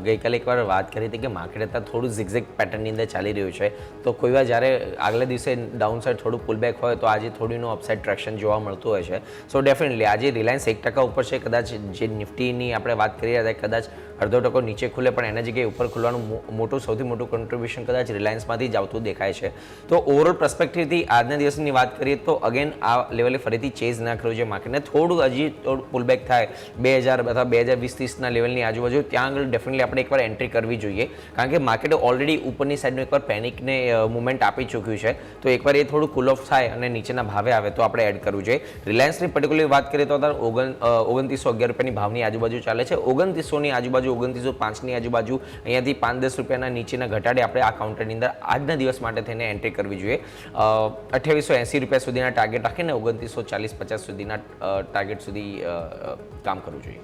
ગઈકાલે એકવાર વાત કરી હતી કે માર્કેટ અત્યારે થોડું ઝિગઝેગ પેટર્નની અંદર ચાલી રહ્યું છે. તો કોઈ વાર જ્યારે આગલા દિવસે ડાઉન સાઇડ થોડું પુલબેક હોય તો આજે થોડીનું અપસાઇડ ટ્રેક્શન જોવા મળતું હોય છે. સો ડેફિનેટલી આજે રિલાયન્સ 1% ઉપર છે. કદાચ જે નિફ્ટીની આપણે વાત કરી રહ્યા હતા કદાચ અડધો ટકો નીચે ખુલે, પણ એના જગ્યાએ ઉપર ખુલવાનું સૌથી મોટું કન્ટ્રીબ્યુશન કદાચ રિલાયન્સમાંથી જ આવતું દેખાય છે. તો ઓવરઓલ પર્સપેક્ટિવથી આજના દિવસની વાત કરીએ તો અગેન આ લેવલે ફરીથી ચેઝ ના કરવું જોઈએ માર્કેટને. થોડું પુલબેક થાય 2000 અથવા 2020-30ના લેવલની આજુબાજુ, ત્યાં આગળ ડેફિનેટલી આપણે એકવાર એન્ટ્રી કરવી જોઈએ, કારણ કે માર્કેટે ઓલરેડી ઉપરની સાઈડનું એકવાર પેનિકને મુવમેન્ટ આપી ચૂક્યું છે. તો એકવાર એ થોડું કુલ ઓફ થાય અને નીચેના ભાવે આવે તો આપણે એડ કરવું જોઈએ. રિલાયન્સની પર્ટિક્યુલર વાત કરીએ તો અત્યારે 2911 રૂપિયાની ભાવની આજુબાજુ ચાલે છે. 2900ની આજુબાજુ, 2905ની આજુબાજુ, અહીંયાથી 5-10 રૂપિયાના નીચેના ઘટાડે આપણે આ કાઉન્ટરની અંદર આજના દિવસ માટે થઈને એન્ટ્રી કરવી જોઈએ. 2880 રૂપિયા સુધીના ટાર્ગેટ રાખીને 2940-50 સુધીના ટાર્ગેટ સુધી કામ કરવું જોઈએ.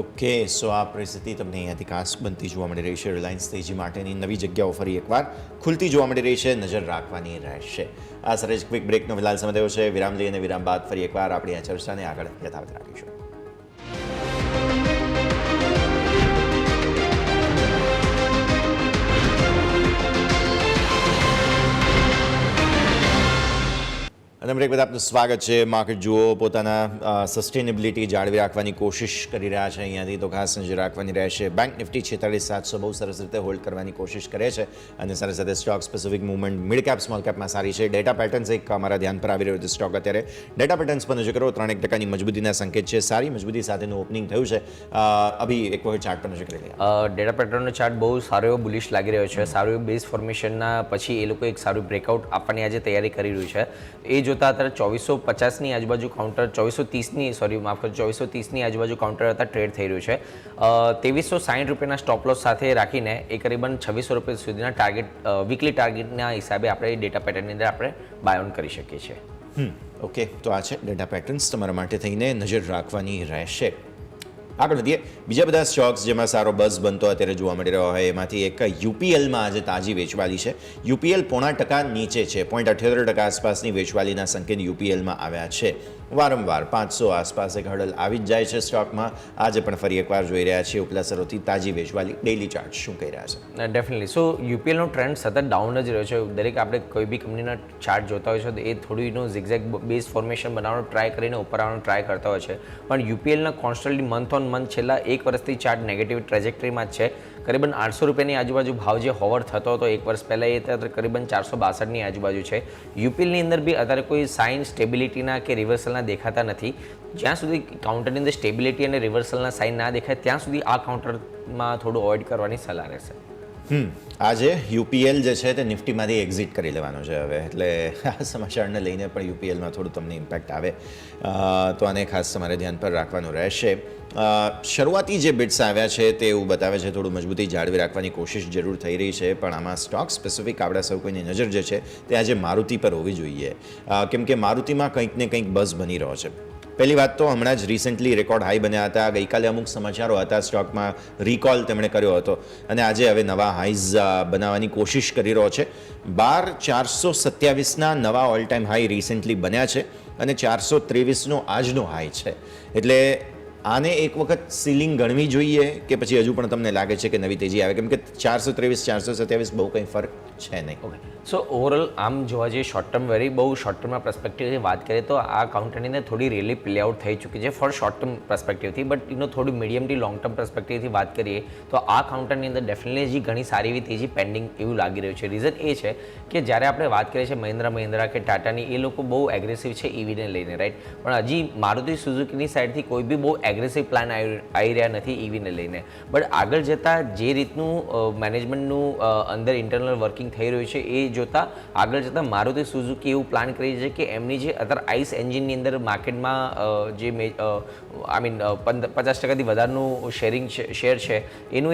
ઓકે, સો આ પરિસ્થિતિ તમને અહીંયાથી ખાસ બનતી જોવા મળી રહી છે. રિલાયન્સ તેજી માટેની નવી જગ્યાઓ ફરી એકવાર ખુલતી જોવા મળી રહી છે, નજર રાખવાની રહેશે. આ સરે જ ક્વિક બ્રેકનો ફિલહાલ સમય થયો છે. વિરામ લઈ અને વિરામ બાદ ફરી એકવાર આપણી આ ચર્ચાને આગળ યથાવત રાખીશું. અને બ્રેક બાદ આપનું સ્વાગત છે. માર્કેટ જુઓ પોતાના સસ્ટેનેબિલિટી જાળવી રાખવાની કોશિશ કરી રહ્યા છે. અહીંયાથી તો ખાસ નજર રાખવાની રહેશે. બેંક નિફ્ટી 46700 બહુ સરસ રીતે હોલ્ડ કરવાની કોશિશ કરે છે અને સાથે સાથે stock specific movement mid cap small કેપમાં સારી છે. ડેટા પેટર્ન્સ એક અમારા ધ્યાન પર આવી રહ્યો છે સ્ટોક અત્યારે. ડેટા પેટર્ન્સ પર નજર કરો, 3% મજબૂતીના સંકેત છે. સારી મજબૂતી સાથેનું ઓપનિંગ થયું છે. અભી એક વખત ચાર્ટ પર નજર કરી લઈએ. ડેટા પેટર્નનો ચાર્ટ બહુ સારો એવો બુલિશ લાગી રહ્યો છે. સારું એવું બેઝ ફોર્મેશનના પછી એ લોકો એક સારું બ્રેકઆઉટ આપવાની આજે તૈયારી કરી રહ્યું છે. એ જોતા અત્યારે 2450ની આજુબાજુ કાઉન્ટર, 2430ની આજુબાજુ કાઉન્ટર હતા ટ્રેડ થઈ રહ્યું છે. 2360 રૂપિયાના સ્ટોપ લોસ સાથે રાખીને એ કરીબન 2600 રૂપિયા સુધીના ટાર્ગેટ, વીકલી ટાર્ગેટના હિસાબે આપણે ડેટા પેટર્નની અંદર આપણે બાય ઓન કરી શકીએ છીએ. ઓકે, તો આ છે ડેટા પેટર્ન્સ તમારા માટે થઈને નજર રાખવાની રહેશે. આગળ વધીએ. બીજા બધા સ્ટોક્સ જેમાં સારો બઝ બનતો અત્યારે જોવા મળી રહ્યો હોય એમાંથી એક યુપીએલમાં આજે તાજી વેચવાલી છે. યુપીએલ 0.5% નીચે છે. 0.78% આસપાસની વેચવાલીના સંકેત યુપીએલમાં આવ્યા છે. વારંવાર 500 આસપાસ એક હર્ડલ આવી જ જાય છે સ્ટોકમાં. આજે પણ ફરી એકવાર જોઈ રહ્યા છીએ ઉપલા સરોથી તાજી વેચવાલી. ડેઇલી ચાર્ટ શું કહી રહ્યા છે? ડેફિનેટલી. સો યુપીએલનો ટ્રેન્ડ સતત ડાઉન જ રહ્યો છે. દરેક આપણે કોઈ બી કંપનીના ચાર્ટ જોતા હોય છે તો એ થોડું એનું ઝિગઝેગ બેઝ ફોર્મેશન બનાવવાનો ટ્રાય કરીને ઉપર આવવાનો ટ્રાય કરતા હોય છે. પણ યુપીએલના કોન્સ્ટન્ટલી મંથ ઓન મંથ છેલ્લા એક વર્ષથી ચાર્ટ નેગેટિવ ટ્રેજેક્ટરીમાં જ છે. કરીબન 800 રૂપિયાની આજુબાજુ ભાવ જે હોવર થતો હતો એક વર્ષ પહેલાં, એ અત્યારે કરીબન 462ની આજુબાજુ છે. યુપીએલની અંદર બી અત્યારે કોઈ સાઇન સ્ટેબિલિટીના કે રિવર્સલના દેખાતા નથી. જ્યાં સુધી કાઉન્ટરની અંદર સ્ટેબિલિટી અને રિવર્સલના સાઇન ના દેખાય ત્યાં સુધી આ કાઉન્ટરમાં થોડું અવોઇડ કરવાની સલાહ રહેશે. આજે યુપીએલ જે છે તે નિફ્ટીમાંથી એક્ઝિટ કરી લેવાનો છે હવે. એટલે આ સમાચારને લઈને પણ યુપીએલમાં થોડું તમને ઇમ્પેક્ટ આવે તો આને ખાસ તમારે ધ્યાન પર રાખવાનું રહેશે. શરૂઆતી જે બિટ્સ આવ્યા છે તે એવું બતાવે છે થોડું મજબૂતી જાળવી રાખવાની કોશિશ જરૂર થઈ રહી છે, પણ આમાં સ્ટોક સ્પેસિફિક આપણા સૌ કોઈની નજર જે છે તે આજે મારુતિ પર હોવી જોઈએ, કેમ કે મારુતિમાં કંઈક ને કંઈક બઝ બની રહ્યો છે. પહેલી વાત તો હમણાં જ રિસેન્ટલી રેકોર્ડ હાઈ બન્યા હતા. ગઈકાલે અમુક સમાચારો હતા સ્ટોકમાં, રિકોલ તેમણે કર્યો હતો અને આજે હવે નવા હાઈઝ બનાવવાની કોશિશ કરી રહ્યો છે. 12427ના નવા ઓલ ટાઈમ હાઈ રિસેન્ટલી બન્યા છે અને 423નો આજનો હાઈ છે. એટલે આને એક વખત સીલિંગ ગણવી જોઈએ કે પછી હજુ પણ તમને લાગે છે કે નવી તેજી આવે? કેમ કે 423-427 બહુ કંઈ ફરક છે નહીં. ઓકે, સો ઓવરઓલ આમ જોવા જઈએ શોર્ટ ટર્મ બહુ શોર્ટ ટર્મના પર્સપેક્ટિવથી વાત કરીએ તો આ કાઉન્ટરની અંદર થોડી રેલી પ્લે આઉટ થઈ ચૂકી છે ફોર શોર્ટ ટર્મ પર્સપેક્ટિવથી. બટ એનો થોડી મીડિયમથી લોંગ ટર્મ પર્સપેક્ટિવથી વાત કરીએ તો આ કાઉન્ટરની અંદર ડેફિનેટલી હજી ઘણી સારી એવી તેજી પેન્ડિંગ એવું લાગી રહ્યું છે. રીઝન એ છે કે જ્યારે આપણે વાત કરીએ છીએ મહિન્દ્રા કે ટાટાની, એ લોકો બહુ એગ્રેસિવ છે ઈવીને લઈને, રાઈટ? પણ હજી મારુતિ સુઝુકીની સાઈડથી કોઈ બી બહુ એગ્રેસિવ પ્લાન આવી રહ્યા નથી ઈવીને લઈને. બટ આગળ જતાં જે રીતનું મેનેજમેન્ટનું અંદર ઇન્ટરનલ વર્કિંગ થઈ રહ્યું છે એ જોતાં આગળ જતાં મારુતિ સુઝુકી એવું પ્લાન કરી છે કે એમની જે અત્યારે આઈસ એન્જિનની અંદર માર્કેટમાં જે 50%થી વધારનું શેર છે એનું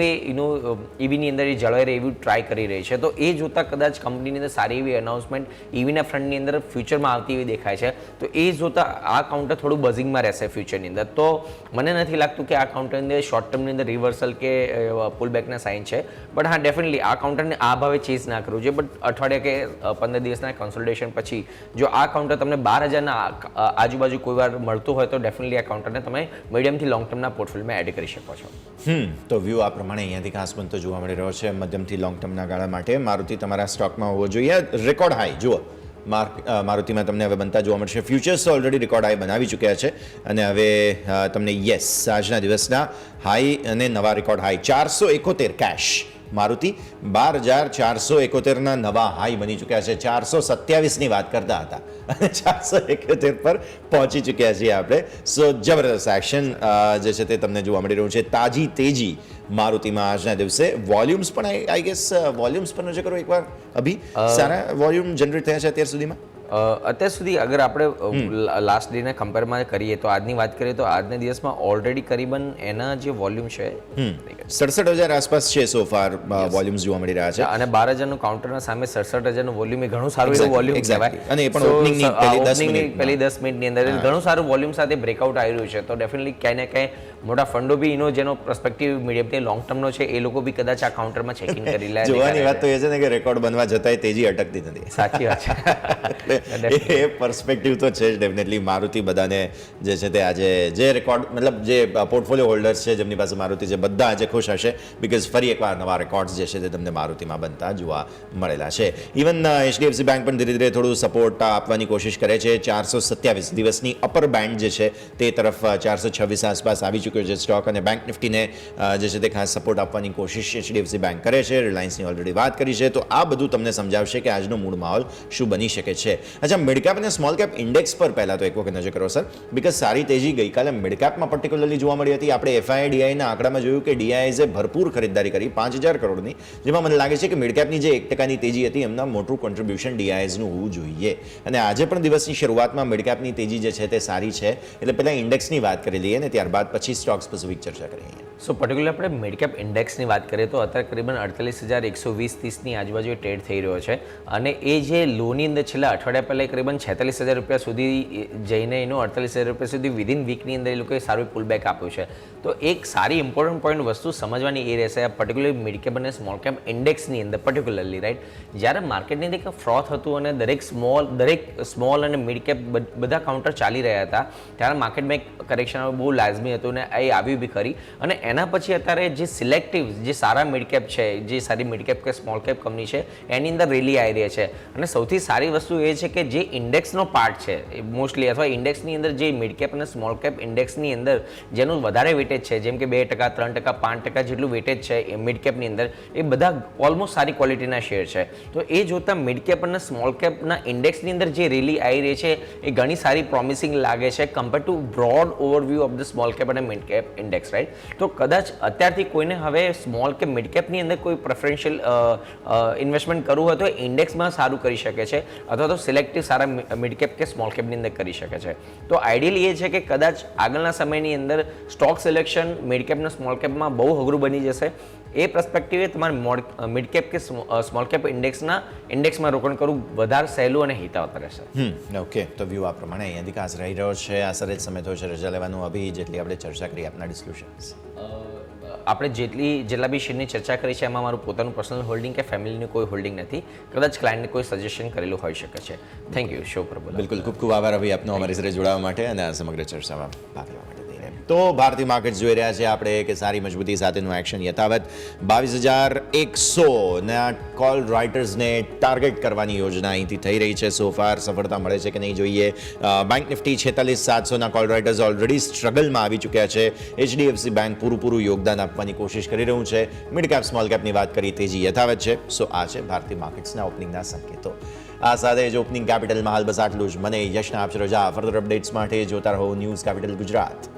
ઈવીની અંદર એ જળવાઈ રહે એવું ટ્રાય કરી રહી છે. તો એ જોતાં કદાચ કંપનીની અંદર સારી એવી અનાઉન્સમેન્ટ ઈવીના ફ્રન્ટની અંદર ફ્યુચરમાં આવતી એવી દેખાય છે. તો એ જોતાં આ કાઉન્ટર થોડું બઝિંગમાં રહેશે ફ્યુચરની અંદર. તો મને નથી લાગતું કે આ કાઉન્ટરની અંદર શોર્ટ ટર્મની અંદર રિવર્સલ કે પુલબેકના સાઇન છે. બટ હા, ડેફિનેટલી આ કાઉન્ટરને આ ભાવે ચેઝ ના કરવું જોઈએ. બટ અઠવાડિયા કે 15 દિવસના કન્સોલિડેશન પછી જો આ કાઉન્ટર તમને 12,000ના આજુબાજુ કોઈ વાર મળતું હોય તો ડેફિનેટલી આ કાઉન્ટરને તમે મીડિયમથી લોંગ ટર્મના પોર્ટફોલિયોમાં એડ કરી શકો છો. તો વ્યૂ આ પ્રમાણે અહીંયાથી ખાસ બનતો જોવા મળી રહ્યો છે મધ્યમથી લોંગ ટર્મના ગાળા માટે. મારુતિ તમારા સ્ટોકમાં હોવો જોઈએ. રેકોર્ડ હાઈ જુઓ, મારુતિમાં તમને હવે બનતા જોવા મળશે. ફ્યુચર્સ તો ઓલરેડી રેકોર્ડ હાઈ બનાવી ચૂક્યા છે અને હવે તમને યસ આજના દિવસના હાઈ અને નવા રેકોર્ડ હાઈ 471 કેશ. મારુતિ 12,471ના નવા હાઈ બની ચૂક્યા છે. 427ની વાત કરતા હતા અને 471 પર પહોંચી ચૂક્યા છીએ આપણે. સો જબરદસ્ત એક્શન જે છે તે તમને જોવા મળી રહ્યું છે. તાજી તેજી મારુતિમાં આજના દિવસે. વોલ્યુમ્સ પણ આઈ ગેસ વોલ્યુમ્સ પર નજર કરો એકવાર. અભી સારા વોલ્યુમ જનરેટ થયા છે અત્યાર સુધીમાં. અત્યાર સુધી અગર આપણે લાસ્ટ ડેના કમ્પેરમાં કરીએ તો આજની વાત કરીએ તો આજના દિવસમાં ઓલરેડી કરીબન એના જે વોલ્યુમ છે 67,000 આસપાસ છે સો ફાર વોલ્યુમ્સ જોવા મળી રહ્યા છે. અને 12,000નું કાઉન્ટરના સામે 67,000નું વોલ્યુમ એ ઘણું સારું એવું વોલ્યુમ કહેવાય. અને એ પણ ઓપનિંગની પહેલી 10 મિનિટની અંદર ઘણું સારું વોલ્યુમ સાથે બ્રેકઆઉટ આવી રહ્યું છે. તો ડેફિનેટલી ક્યાંય ને ક્યાંય મોટા ફંડો બી એનો જેનો પર્સપેક્ટિવ મીડિયમ લોંગ ટર્મનો છે એ લોકો બી કદાચ આ કાઉન્ટરમાં ચેકિંગ કરી લે. જોવાની વાત તો એ છે ને કે રેકોર્ડ બનવા જતાંય તેજી અટકતી નથી. સાચી વાત છે. એ પર્સપેક્ટિવ તો છે જ ડેફિનેટલી. મારુતિ બધાને જે છે તે આજે જે રેકોર્ડ મતલબ જે પોર્ટફોલિયો હોલ્ડર્સ છે જેમની પાસે મારુતિ છે બધા આજે ખુશ હશે બિકોઝ ફરી એકવાર નવા રેકોર્ડ્સ જે છે તે તમને મારુતિમાં બનતા જોવા મળેલા છે. ઇવન HDFC બેંક પણ ધીરે ધીરે થોડું સપોર્ટ આપવાની કોશિશ કરે છે. 427 દિવસની અપર બેન્ડ જે છે તે તરફ 426 આસપાસ આવી ચૂક્યો છે સ્ટોક અને બેંક નિફ્ટીને જે છે તે ખાસ સપોર્ટ આપવાની કોશિશ HDFC બેંક કરે છે. રિલાયન્સની ઓલરેડી વાત કરી છે. તો આ બધું તમને સમજાવશે કે આજનો મૂળ માહોલ શું બની શકે છે. અચ્છા, મિડકેપ અને સ્મોલ કેપ ઇન્ડેક્સ પર પહેલાં તો એક વખત નજર કરો સર, બિકોઝ સારી તેજી ગઈકાલે મિડકેપમાં પર્ટિક્યુલરલી જોવા મળી હતી. આપણે FII-DIના આંકડામાં જોયું કે DIIએ ભરપૂર ખરીદારી કરી 5,000 કરોડની, જેમાં મને લાગે છે કે મિડકેપની જે 1%ની તેજી હતી એમના મોટું કોન્ટ્રીબ્યુશન DIIsનું હોવું જોઈએ. અને આજે પણ દિવસની શરૂઆતમાં મિડકેપની તેજી જે છે તે સારી છે. એટલે પહેલાં ઇન્ડેક્સની વાત કરી લઈએ અને ત્યારબાદ પછી સ્ટોક સ્પેસિફિક ચર્ચા કરીએ. સો પર્ટિક્યુલર આપણે મિડકેપ ઇન્ડેક્સની વાત કરીએ તો અત્યારે કરીબન 48,120-30ની આજુબાજુ ટ્રેડ થઈ રહ્યો છે. અને એ જે લોની અંદર છેલ્લા અઠવાડિયા પહેલાં કરીબન 46,000 રૂપિયા સુધી જઈને એનું 48,000 રૂપિયા સુધી વિધિન વીકની અંદર એ લોકોએ સારું પુલબેક આપ્યું છે. તો એક સારી ઇમ્પોર્ટન્ટ પોઈન્ટ વસ્તુ સમજવાની એ રહેશે પર્ટિક્યુલર મિડકેપ અને સ્મોલ કેપ ઇન્ડેક્સની અંદર પર્ટિક્યુલરલી રાઈટ. જ્યારે માર્કેટની અંદર એક ફ્રોથ હતું અને દરેક સ્મોલ અને મિડકેપ બધા કાઉન્ટર ચાલી રહ્યા હતા ત્યારે માર્કેટમાં એક કરેક્શન બહુ લાઝમી હતું અને એ આવ્યું બી ખરી. અને એના પછી અત્યારે જે સિલેક્ટિવ જે સારા મિડકેપ છે, જે સારી મિડકેપ કે સ્મોલ કેપ કંપની છે એની અંદર રેલી આવી રહી છે. અને સૌથી સારી વસ્તુ એ છે કે જે ઇન્ડેક્સનો પાર્ટ છે મોસ્ટલી અથવા ઇન્ડેક્સની અંદર જે મિડકેપ અને સ્મોલ કેપ ઇન્ડેક્સની અંદર જેનું વધારે વેટેજ છે જેમ કે 2%, 3%, 5% જેટલું વેટેજ છે એ મિડકેપની અંદર એ બધા ઓલમોસ્ટ સારી ક્વોલિટીના શેર છે. તો એ જોતાં મિડકેપ અને સ્મોલ કેપના ઇન્ડેક્સની અંદર જે રેલી આવી રહી છે એ ઘણી સારી પ્રોમિસિંગ લાગે છે compare to broad overview of the small cap અને મિડ કેપ ઇન્ડેક્સ રાઈટ. તો કદાચ અત્યારથી કોઈને હવે સ્મોલ કે મિડ કેપની અંદર કોઈ પ્રેફરન્શિયલ ઇન્વેસ્ટમેન્ટ કરવું હોય તો ઇન્ડેક્સમાં સારું કરી શકે છે અથવા તો સિલેક્ટિવ સારા મિડ કેપ કે સ્મોલ કેપની અંદર કરી શકે છે. તો આઈડિયલી એ છે કે કદાચ આગળના સમયની અંદર સ્ટોક સિલેક્શન મિડ કેપ અને સ્મોલ કેપમાં બહુ અઘરું બની જશે. એ પર્સપેક્ટિવે તમારે મિડ કેપ કે સ્મોલ કેપ ઇન્ડેક્સમાં રોકાણ કરવું વધારે સહેલું અને હિતાવતા રહેશે. ઓકે, તો વ્યૂ આ પ્રમાણે અહીંયાથી ખાસ રહી રહ્યો છે. આ સર જ સમય થયો છે રજા લેવાનું. અભી જેટલી આપણે ચર્ચા કરી આપના ડિસ્ક્લોઝર્સ આપણે જેટલા બી શેરની ચર્ચા કરી છે એમાં મારું પોતાનું પર્સનલ હોલ્ડિંગ કે ફેમિલીનું કોઈ હોલ્ડિંગ નથી. કદાચ ક્લાયન્ટને કોઈ સજેશન કરેલું હોઈ શકે છે. થેન્ક યુ શો પર બોલો. બિલકુલ, ખૂબ ખૂબ આભાર અભી આપનો અમારી સાથે જોડાવા માટે અને આ સમગ્ર ચર્ચામાં ભાગ લેવા માટે. તો ભારતીય માર્કેટ જોઈ રહ્યા છે આપણે કે સારી મજબૂતી સાથેનું એક્શન યથાવત. 22,100ના કોલ રાઇટર્સને ટાર્ગેટ કરવાની યોજના અહીંથી થઈ રહી છે. સો ફાર સફળતા મળે છે કે નહીં જોઈએ. બેંક નિફ્ટી 46,700ના કોલ રાઇટર્સ ઓલરેડી સ્ટ્રગલમાં આવી ચૂક્યા છે. HDFC બેંક પૂરું યોગદાન આપવાની કોશિશ કરી રહ્યું છે. મિડ કેપ સ્મોલ કેપની વાત કરી તેજી યથાવત છે. સો આ છે ભારતીય માર્કેટ્સના ઓપનિંગના સંકેતો. આ સાથે જ ઓપનિંગ કેપિટલમાં હાલ બસ આટલું જ. મને યશના આપશે રજા. ફર્ધર અપડેટ્સ માટે જોતા રહો ન્યૂઝ કેપિટલ ગુજરાત.